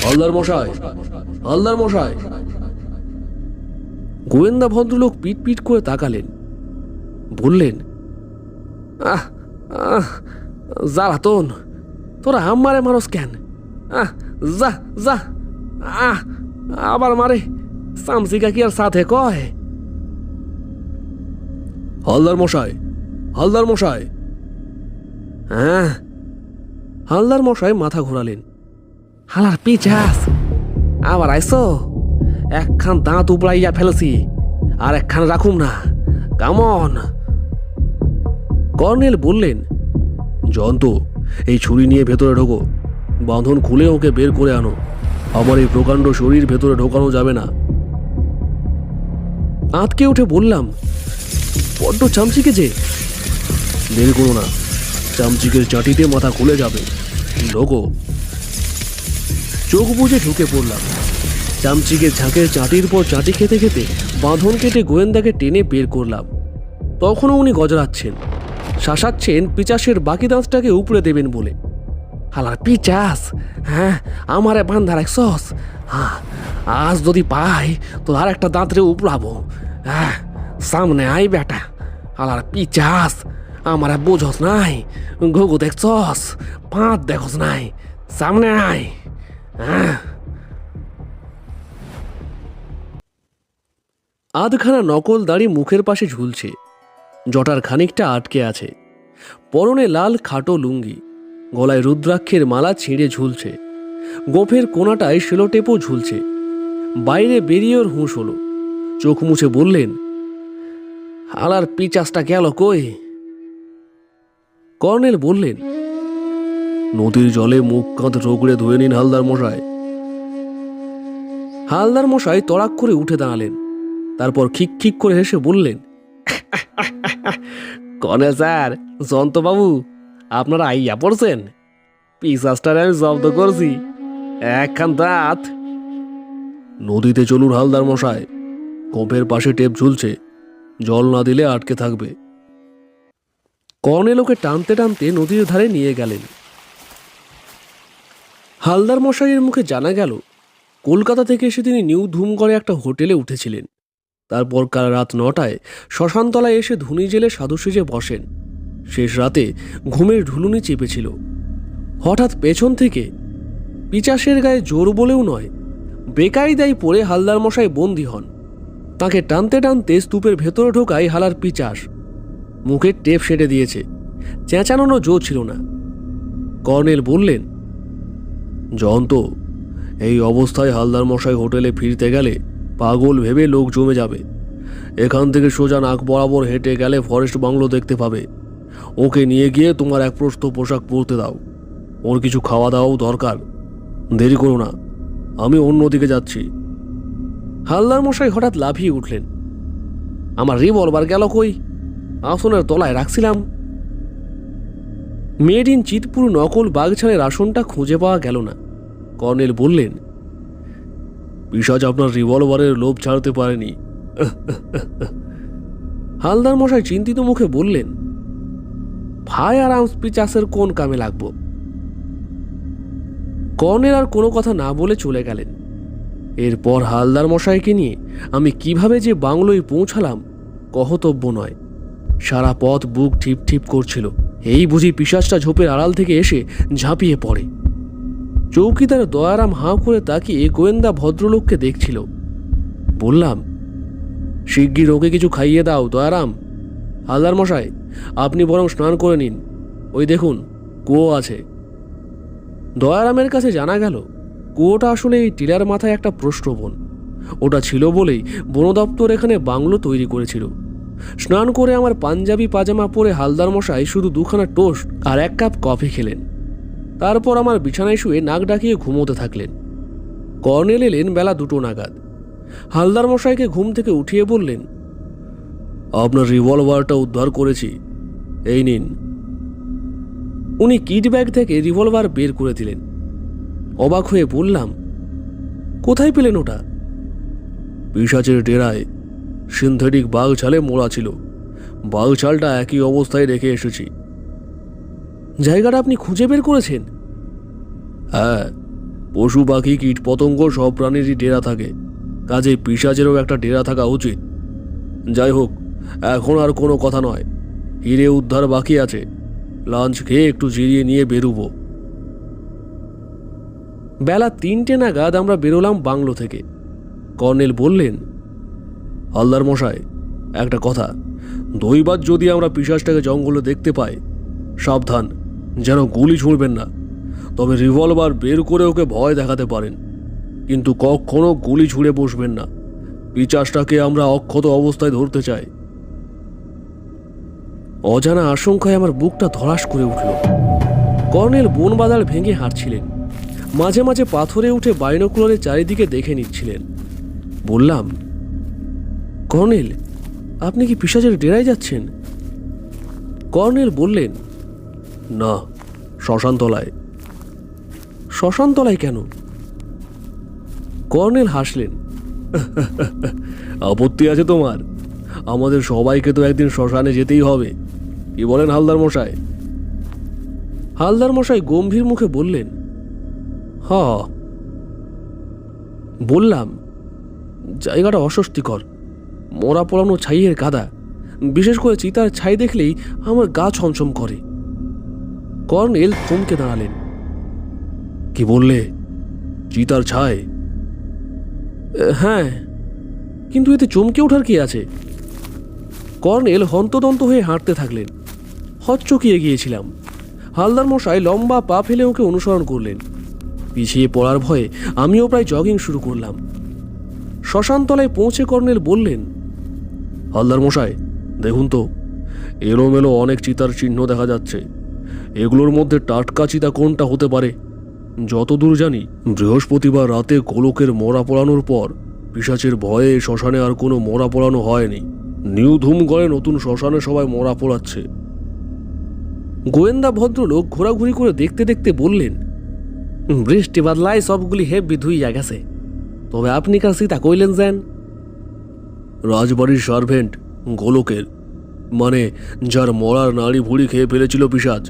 হালদার মশাই, হালদার মশাই। গোয়েন্দা ভদ্রলোক পিট পিট করে তাকালেন। বললেন, আহ আহ জ্বালাতন, তোরা আমারে মারস কেন? যা যা, আবার মারে। চামচিকা কি আর সাথে কয়? হালদার মশাই, হালদার মশাই। হ্যাঁ। হালদার মশাই মাথা ঘোরালেন। হালার পিছাস, আবার আইসো? একখান দাঁত উপড়াইয়া ফেলেছি, আর একখান রাখুম না। কামন। কর্নেল বললেন, জয়ন্ত, এই ছুরি নিয়ে ভেতরে ঢোকো। বাঁধন খুলে ওকে বের করে আনো। আমার এই প্রকাণ্ড শরীর ভেতরে ঢোকানো যাবে না। আঁতকে উঠে বললাম, বড্ড চামচিকে যে। দেরি করো না, চামচিকের চাটিতে মাথা খুলে যাবে। ঢোকো। চোখ বুজে ঢুকে পড়লাম। চামচিকের ঝাঁকের চাটির পর চাটি খেতে খেতে বাঁধন কেটে গোয়েন্দাকে টেনে বের করলাম। তখনও উনি গজরাচ্ছেন, শাসাচ্ছেন পিচাসের বাকি দাঁতটাকে উপড়ে দেবেন বলে। হালার পিচাস, হ্যাঁ, আমারে বান্ধা রাখছস। হ্যাঁ, আজ যদি পাই তো আর একটা দাঁতরে উপড়াবো। হ্যাঁ, সামনে আই বেটা। হালার পিচাস, আমারে বোঝস নাই, ঘুঘু দেখছস, পাঁত দেখস নাই। সামনে আয়। হ্যাঁ। আধখানা নকল দাড়ি মুখের পাশে ঝুলছে, জটার খানিকটা আটকে আছে। পরনে লাল খাটো লুঙ্গি, গলায় রুদ্রাক্ষের মালা ছিঁড়ে ঝুলছে। গোফের কোনাটায় সেলোটেপও ঝুলছে। বাইরে বেরিয়ে ওর হুঁশ হলো। চোখ মুছে বললেন, হালার পিচাসটা গেল কই? কর্নেল বললেন, নদীর জলে মুখ কাঁধ রোগড়ে ধুয়ে নিন হালদার মশাই। হালদার মশাই তড়াক করে উঠে দাঁড়ালেন। তারপর খিক খিক করে হেসে বললেন, কর্নেল স্যার, জয়ন্তবাবু, আপনারা আইয়া পড়ছেন। পিসাসটারে আমি জব্দ করছি, একখান দাঁত। নদীতে চলুন হালদার মশাই, কোপের পাশে টেপ ঝুলছে, জল না দিলে আটকে থাকবে। কর্নেল ওকে টানতে টানতে নদীর ধারে নিয়ে গেলেন। হালদার মশাইয়ের মুখে জানা গেল, কলকাতা থেকে এসে তিনি নিউ ধুমগড়ে একটা হোটেলে উঠেছিলেন। তারপর কাল রাত 9টায় শ্মশানতলায় এসে ধুনি জেলে সাধু সেজে বসেন। শেষ রাতে ঘুমের ঢুলুনি চেপেছিল। হঠাৎ পেছন থেকে, পিচাসের গায়ে জোর বলেও নয়, বেকায়দায় পড়ে হালদার মশাই বন্দী হন। তাকে টানতে টানতে স্তূপের ভেতরে ঢোকায় হালার পিচাস। মুখের টেপ সেটে দিয়েছে, চেঁচানোরও জো ছিল না। কর্নেল বললেন, জয়ন্ত, এই অবস্থায় হালদার মশাই হোটেলে ফিরতে গেলে পাগল ভেবে লোক জমে যাবে। এখান থেকে সোজা নাক বরাবর হেঁটে গেলে ফরেস্ট বাংলো দেখতে পাবে। ওকে নিয়ে গিয়ে তোমার এক প্রস্ত পোশাক পরতে দাও। ওর কিছু খাওয়া দাওয়াও দরকার। দেরি করো না, আমি অন্যদিকে যাচ্ছি। হালদার মশাই হঠাৎ লাফিয়ে উঠলেন। আমার রিভলভার গেল কই? আসনের তলায় রাখছিলাম। মেড ইন চিতপুর নকল বাঘছালের আসনটা খুঁজে পাওয়া গেল না। কর্নেল বললেন, পিশাচ আপনার রিভলভারের লোভ ছাড়তে পারেনি। হালদার মশাই চিন্তিত মুখে বললেন, ফায়ার আর্মস পিচাসের কোন কামে লাগবো? কর্নেল আর কোনো কথা না বলে চলে গেলেন। এরপর হালদার মশাইকে নিয়ে আমি কিভাবে যে বাংলোয় পৌঁছালাম কহতব্য নয়। সারা পথ বুক ঠিপ ঠিপ করছিল। এই বুঝি পিশাচটা ঝোপের আড়াল থেকে এসে ঝাঁপিয়ে পড়ে। চৌকিদার দয়ারাম হাঁ করে তাকিয়ে গোয়েন্দা ভদ্রলোককে দেখছিল। বললাম, শিগগির ওকে কিছু খাইয়ে দাও দয়ারাম। হালদার মশাই, আপনি বরং স্নান করে নিন। ওই দেখুন, কুয়ো আছে। দয়ারামের কাছে জানা গেল কুয়োটা আসলে এই টিলার মাথায় একটা প্রস্রবণ। ওটা ছিল বলেই বন দপ্তর এখানে বাংলো তৈরি করেছিল। স্নান করে আমার পাঞ্জাবি পাজামা পরে হালদার মশাই শুধু দুখানা টোস্ট আর এক কাপ কফি খেলেন। তারপর আমার বিছানায় শুয়ে নাক ডাকিয়ে ঘুমোতে থাকলেন। কর্নেল এলেন বেলা 2টো নাগাদ। হালদার মশাইকে ঘুম থেকে উঠিয়ে বললেন, আপনার রিভলভারটা উদ্ধার করেছি, এই নিন। উনি কিট ব্যাগ থেকে রিভলভার বের করে দিলেন। অবাক হয়ে বললাম, কোথায় পেলেন ওটা? পিশাচের ডেরায় সিনথেটিক বাঘ ছালে মোড়া ছিল। বাঘ ছালটা একই অবস্থায় রেখে এসেছি। জায়গাটা আপনি খুঁজে বের করেছেন? হ্যাঁ, পশু পাখি কীট পতঙ্গ সব প্রাণীরই ডেরা থাকে, কাজে পিশাচেরও একটা ডেরা থাকা উচিত। যাই হোক, এখন আর কোনো কথা নয়, হিরে উদ্ধার বাকি আছে। লাঞ্চ খেয়ে একটু জিরিয়ে নিয়ে বেরোবো। বেলা 3টে নাগাদ আমরা বেরোলাম বাংলো থেকে। কর্নেল বললেন, হালদার মশাই, একটা কথা, দৈবাত যদি আমরা পিশাচটাকে জঙ্গলে দেখতে পাই, সাবধান, যেন গুলি ছুঁড়বেন না। তবে রিভলভার বের করে ওকে ভয় দেখাতে পারেন, কিন্তু কখনো গুলি ছুঁড়ে বসবেন না। পিশাচটাকে আমরা অক্ষত অবস্থায় ধরতে চাই। অজানা আশঙ্কায় আমার বুকটা ধড়াস করে উঠল। কর্নেল বন বাদাল ভেঙে হাঁটছিলেন। মাঝে মাঝে পাথরে উঠে বাইনোকুলারের চারিদিকে দেখে নিচ্ছিলেন। বললাম, কর্নেল, আপনি কি পিশাচের ডেরায় যাচ্ছেন? কর্নেল বললেন, না, শ্মশানতলায়। শ্মশানতলায় কেন? কর্নেল হাসলেন। আপত্তি আছে তোমার? আমাদের সবাইকে তো একদিন শ্মশানে যেতেই হবে, কি বলেন হালদার মশাই? হালদার মশাই গম্ভীর মুখে বললেন, হ। বললাম, জায়গাটা অস্বস্তিকর, মরা পোড়ানো ছাইয়ের কাদা, বিশেষ করে চিতার ছাই দেখলেই আমার গা ছমছম করে। কর্নেল থমকে দাঁড়ালেন। কি বললে? চিতার ছাই? হ্যাঁ, কিন্তু এতে চমকে ওঠার কি আছে? কর্নেল হন্তদন্ত হয়ে হাঁটতে থাকলেন। হকচকিয়ে গিয়েছিলাম। হালদার মশাই লম্বা পা ফেলে ওকে অনুসরণ করলেন। পিছিয়ে পড়ার ভয়ে আমিও প্রায় জগিং শুরু করলাম। শ্মশানতলায় পৌঁছে কর্নেল বললেন, হালদার মশাই, দেখুন তো, এলোমেলো অনেক চিতার চিহ্ন দেখা যাচ্ছে। এগুলোর মধ্যে টাটকা চিতা কোনটা হতে পারে? যতদূর জানি, বৃহস্পতিবার রাতে গোলকের মোড়া পোড়ানোর পর পিশাচের ভয়ে শ্মশানে আর কোনো মোড়া পোড়ানো হয়নি। নিউ ধুমগড়ে নতুন শ্মশানে সবাই মোড়া পোড়াচ্ছে। গোয়েন্দা ভদ্রলোক ঘোরাঘুরি করে দেখতে দেখতে বললেন, বৃষ্টি বাদলায় সবগুলি হেব্বি ধুইয়া গেছে, তবে আপনি কার সীতা কইলেন যেন? রাজবাড়ির সার্ভেন্ট গোলকের, মানে যার মরার নাড়ি ভুড়ি খেয়ে ফেলেছিল পিশাচ।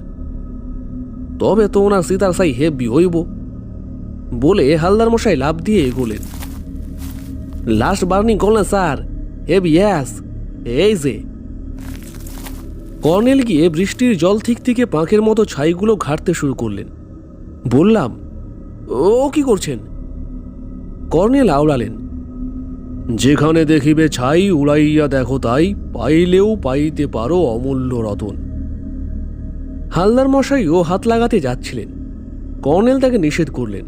তবে তো ওনার সীতার সাই হেব্বি হইব বলে হালদার মশাই লাভ দিয়ে এগোলেন। লাস্ট বার্নিং করলেন স্যার, হেভি ইয়াস। এই যে। কর্নেল গিয়ে বৃষ্টির জল থেকে পাঁকের মতো ছাইগুলো ঘাটতে শুরু করলেন। বললাম, ও কি করছেন? কর্নেল আওড়ালেন, যেখানে দেখিবে ছাই উড়াইয়া দেখো তাই, পাইলেও পাইতে পারো অমূল্য রতন। হালদার মশাইও হাত লাগাতে যাচ্ছিলেন। কর্নেল তাকে নিষেধ করলেন।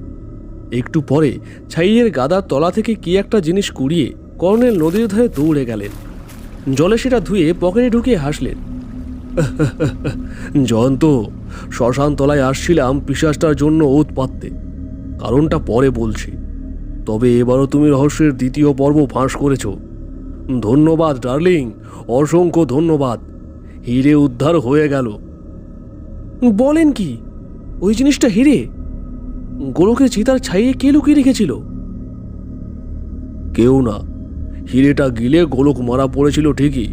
একটু পরে ছাইয়ের গাদার তলা থেকে কি একটা জিনিস কুড়িয়ে কর্নেল নদীর ধারে দৌড়ে গেলেন। জলে সেটা ধুয়ে পকেটে ঢুকিয়ে হাসলেন। জয়ন্ত, শ্মশান তলায় আসছিলাম পিশাচটার জন্য ওত পাততে। কারণটা পরে বলছি, তবে এবারও তুমি রহস্যের দ্বিতীয় পর্ব ফাঁস করেছ। ধন্যবাদ ডার্লিং, অসংখ্য ধন্যবাদ। হিরে উদ্ধার হয়ে গেল। বলেন কি? ওই জিনিসটা হিরে? গোলকের চিতার ছাইয়ে কে লুকিয়ে রেখেছিল? কেউ না। হিরেটা গিলে গোলক মারা পড়েছিল ঠিকই,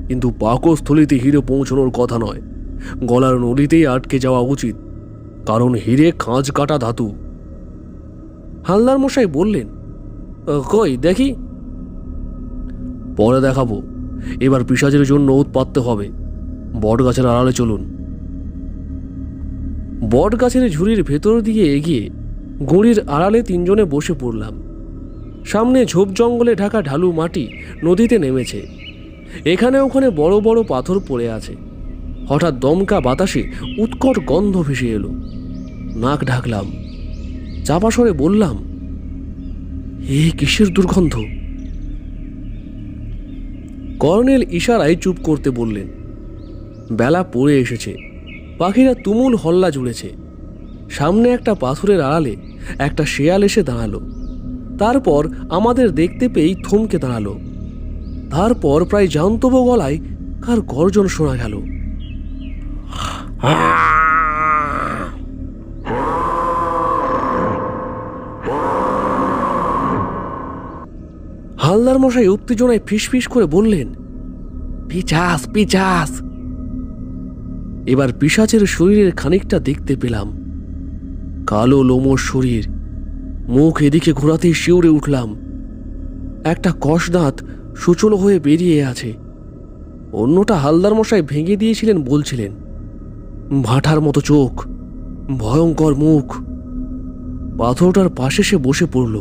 কিন্তু পাকস্থলিতে হিরে পৌঁছানোর কথা নয়। গলার নদীতেই আটকে যাওয়া উচিত, কারণ হিরে খাঁজ কাটা ধাতু। হালদার মশাই বললেন, কই দেখি। পরে দেখাবো। এবার পিশাচের জন্য ওত পাততে হবে। বট গাছের আড়ালে চলুন। বট গাছের ঝুড়ির ভেতর দিয়ে এগিয়ে গুঁড়ির আড়ালে তিনজনে বসে পড়লাম। সামনে ঝোপ জঙ্গলে ঢাকা ঢালু মাটি নদীতে নেমেছে। এখানে ওখানে বড় বড় পাথর পড়ে আছে। হঠাৎ দমকা বাতাসে উৎকট গন্ধ ভেসে এলো। নাক ঢাকলাম। চাপা স্বরে বললাম, এ কিসের দুর্গন্ধ? কর্নেল ইশারায় চুপ করতে বললেন। বেলা পড়ে এসেছে। পাখিরা তুমুল হল্লা জুড়েছে। সামনে একটা পাথরের আড়ালে একটা শেয়াল এসে দাঁড়ালো। তারপর আমাদের দেখতে পেয়েই থমকে দাঁড়ালো। তারপর প্রায় জান্তব গলায় কার গর্জন শোনা গেল। হালদার মশাই উত্তেজনায় ফিসফিস করে বললেন, পিচাস পিচাস। এবার পিশাচের শরীরের খানিকটা দেখতে পেলাম। কালো লোমশ শরীর, মুখ এদিকে ঘোরাতেই শিউরে উঠলাম। একটা কষ দাঁত সুচলো হয়ে বেরিয়ে আছে। অন্যটা হালদার মশাই ভেঙে দিয়েছিলেন বলছিলেন। ভাটার মতো চোখ, ভয়ঙ্কর মুখ। পাথরটার পাশে সে বসে পড়ল।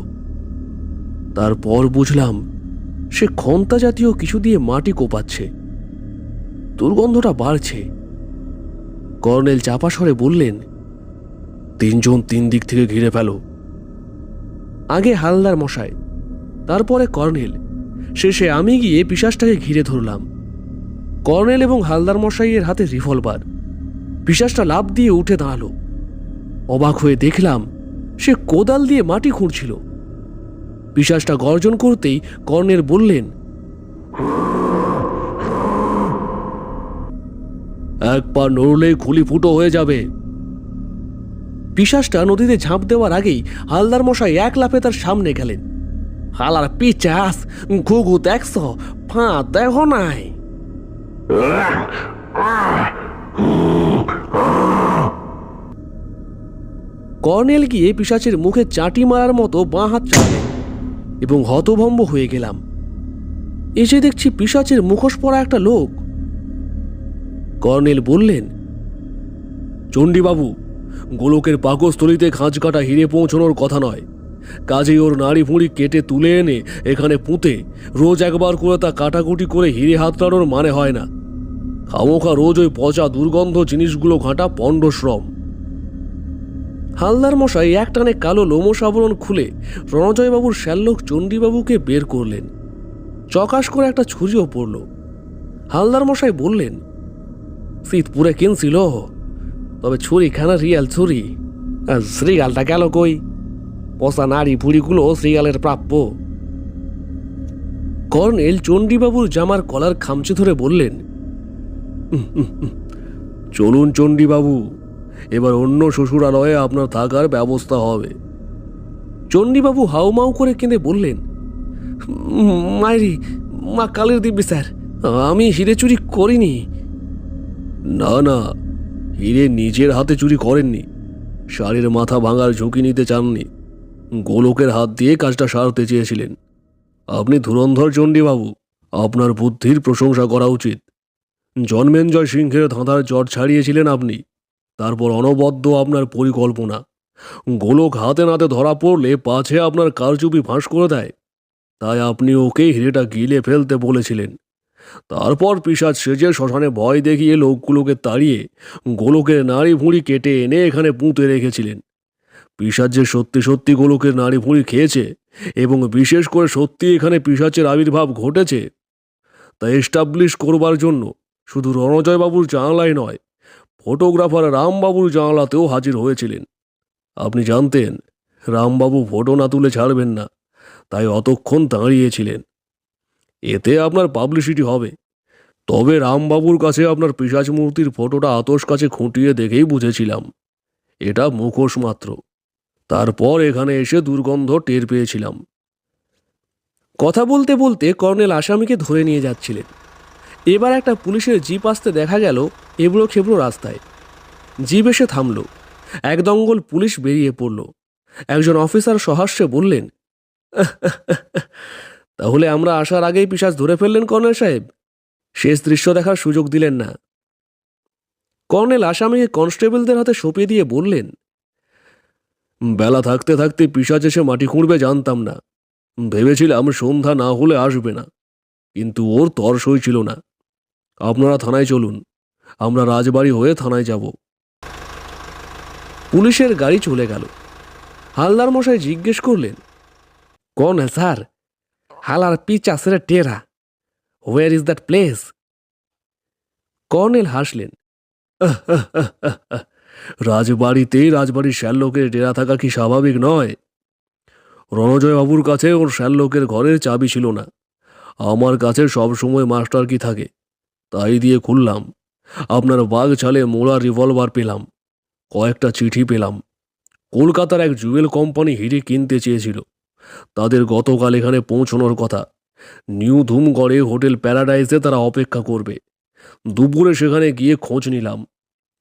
তারপর বুঝলাম সে খন্তা জাতীয় কিছু দিয়ে মাটি কোপাচ্ছে। দুর্গন্ধটা বাড়ছে। কর্নেল চাপা স্বরে বললেন, তিনজন তিন দিক থেকে ঘিরে ফেলো। আগে হালদার মশাই, তারপরে কর্নেল, শেষে আমি গিয়ে পিশাচটাকে ঘিরে ধরলাম। কর্নেল এবং হালদার মশাইয়ের হাতে রিভলভার। পিশাচটা লাফ দিয়ে উঠে দাঁড়ালো। অবাক হয়ে দেখলাম সে কোদাল দিয়ে মাটি খুঁড়ছিল। পিশাচটা গর্জন করতেই কর্নেল বললেন, এক পা নড়লেই খুলি ফুটো হয়ে যাবে। পিশাচটা নদীতে ঝাঁপ দেওয়ার আগেই হালদার মশাই এক লাফে তার সামনে গেলেন। হালার পিচাস, ঘুঘু দেখছ, ফাঁ দেহ নাই। কর্নেল গিয়ে পিশাচের মুখে চাটি মারার মতো বাঁ হাত চালালেন এবং হতভম্ব হয়ে গেলাম। এসে দেখছি পিশাচের মুখোশ পরা একটা লোক। কর্নেল বললেন, চণ্ডীবাবু, গোলকের পাকস্থলিতে খাঁজ কাটা হিরে পৌঁছানোর কথা নয়। কাজেই ওর নাড়ি ভুঁড়ি কেটে তুলে এনে এখানে পুঁতে রোজ একবার করে তা কাটাকুটি করে হিরে হাতড়ানোর মানে হয় না। খামোখা রোজ ওই পচা দুর্গন্ধ জিনিসগুলো ঘাঁটা পণ্ডশ্রম। হালদার মশাই একটানে কালো লোমশ আবরণ খুলে রণজয়বাবুর শ্যালক চণ্ডীবাবুকে বের করলেন। চকাশ করে একটা ছুরিও পড়ল। হালদার মশাই বললেন, শীতপুরে কিনছিল, তবে ছুরিখানা রিয়াল ছুরি। আর শ্রীগালটা গেল কই? পচা নাড়ি ভুড়িগুলো শ্রীগালের প্রাপ্য। কর্নেল চণ্ডীবাবুর জামার কলার খামচে ধরে বললেন, চলুন চণ্ডীবাবু, এবার অন্য শ্বশুরালয়ে আপনার থাকার ব্যবস্থা হবে। চণ্ডীবাবু হাউমাউ করে কেঁদে বললেন, মায়েরি, মা কালের দিব্যি স্যার, আমি হিরে চুরি করিনি। না না, হিরে নিজের হাতে চুরি করেননি। শাড়ির মাথা ভাঙার ঝুঁকি নিতে চাননি। গোলকের হাত দিয়ে কাজটা সারতে চেয়েছিলেন। আপনি ধুরন্ধর চণ্ডীবাবু, আপনার বুদ্ধির প্রশংসা করা উচিত। জন্মেঞ্জয় সিংহের ধাঁধার জট ছাড়িয়েছিলেন আপনি। তারপর অনবদ্য আপনার পরিকল্পনা। গোলক হাতে নাতে ধরা পড়লে পাছে আপনার কারচুপি ফাঁস করে দেয়, তাই আপনি ওকে হিরেটা গিলে ফেলতে বলেছিলেন। তারপর পিশাচ সেজে শ্মশানে ভয় দেখিয়ে লোকগুলোকে তাড়িয়ে গোলকের নাড়ি ভুঁড়ি কেটে এনে এখানে পুঁতে রেখেছিলেন। পিশাচ যে সত্যি সত্যি গোলকের নাড়ি ভুঁড়ি খেয়েছে এবং বিশেষ করে সত্যি এখানে পিশাচের আবির্ভাব ঘটেছে তা এস্টাবলিশ করবার জন্য শুধু রণজয়বাবুর জানালাই নয়, ফটোগ্রাফার রামবাবুর জানালাতেও হাজির হয়েছিলেন। আপনি জানতেন রামবাবু ফটো না তুলে ছাড়বেন না, তাই অতক্ষণ দাঁড়িয়েছিলেন। এতে আপনার পাবলিসিটি হবে। তবে রামবাবুর কাছে আপনার পিশাচ মূর্তির ফটোটা আতস কাছে খুঁটিয়ে দেখেই বুঝেছিলাম এটা মুখোশ মাত্র। তারপর এখানে এসে দুর্গন্ধ টের পেয়েছিলাম। কথা বলতে বলতে কর্নেল আসামিকে ধরে নিয়ে যাচ্ছিলেন। এবার একটা পুলিশের জিপ আসতে দেখা গেল এবড়ো খেবড়ো রাস্তায়। জিপ এসে থামল। এক দঙ্গল পুলিশ বেরিয়ে পড়ল। একজন অফিসার সহাস্যে বললেন, তাহলে আমরা আসার আগেই পিশাচ ধরে ফেললেন কর্নেল সাহেব, শেষ দৃশ্য দেখার সুযোগ দিলেন না। কর্নেল আসামিকে কনস্টেবলদের হাতে সঁপে দিয়ে বললেন, বেলা থাকতে থাকতে পিশাচ এসে মাটি খুঁড়বে জানতাম না। ভেবেছিলাম সন্ধ্যা না হলে আসবে না, কিন্তু ওর তর সই ছিল না। আপনারা থানায় চলুন, আমরা রাজবাড়ি হয়ে থানায় যাব। পুলিশের গাড়ি চলে গেল। হালদার মশাই জিজ্ঞেস করলেন, কর্নেল স্যার, হালার পিচাসের টেরা, where is that place? Colonel হাসলেন, রাজবাড়ির শ্যালকের ডেরা থাকা কি স্বাভাবিক নয়? রণজয়বাবুর কাছে ওর শ্যালকের ঘরের চাবি ছিল না। আমার কাছে সবসময় মাস্টার কি থাকে, তাই দিয়ে খুললাম। আপনার বাঘ ছালে মোড়া রিভলভার পেলাম, কয়েকটা চিঠি পেলাম। কলকাতার এক জুয়েল কোম্পানি হিরে কিনতে চেয়েছিল। তাদের গতকাল এখানে পৌঁছানোর কথা। নিউ ধুমগড়ে হোটেল প্যারাডাইসে তারা অপেক্ষা করবে। দুপুরে সেখানে গিয়ে খোঁজ নিলাম।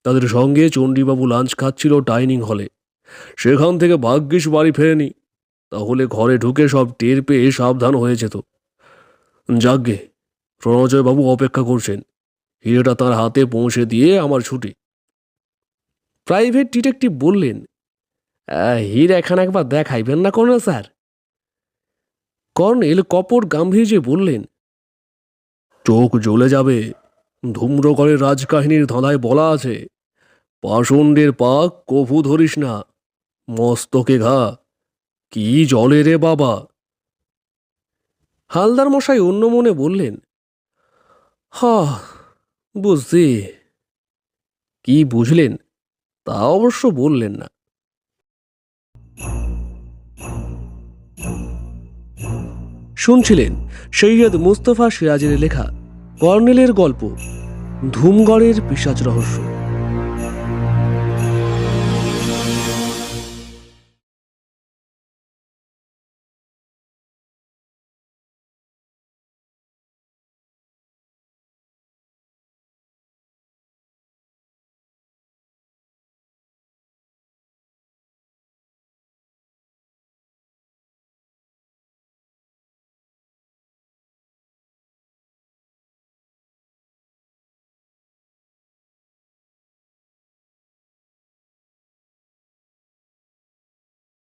তাদের সঙ্গে চণ্ডীবাবু লাঞ্চ খাচ্ছিল ডাইনিং হলে। সেখান থেকে ভাগ্যিস বাড়ি ফেরেনি, তাহলে ঘরে ঢুকে সব টের পেয়ে সাবধান হয়ে যেত। যাগ্গে, রণজয়বাবু অপেক্ষা করছেন। হিরেটা তার হাতে পৌঁছে দিয়ে আমার ছুটি। প্রাইভেট ডিটেকটিভ বললেন, হির এখানে একবার দেখাইবেন না কর্নেল স্যার? কর্নেল কপট গাম্ভীর্যে বললেন, চোখ জ্বলে যাবে। ধূম্রকরের রাজকাহিনীর ধাঁধায় বলা আছে, পাষণ্ডের পাক কভু ধরিস না, মস্তকে ঘা। কি জলে রে বাবা! হালদার মশাই অন্য মনে বললেন, বুঝছি। কি বুঝলেন তা অবশ্য বললেন না। শুনছিলেন সৈয়দ মুস্তফা সিরাজের লেখা কর্নেলের গল্প ধুমগড়ের পিশাচ রহস্য।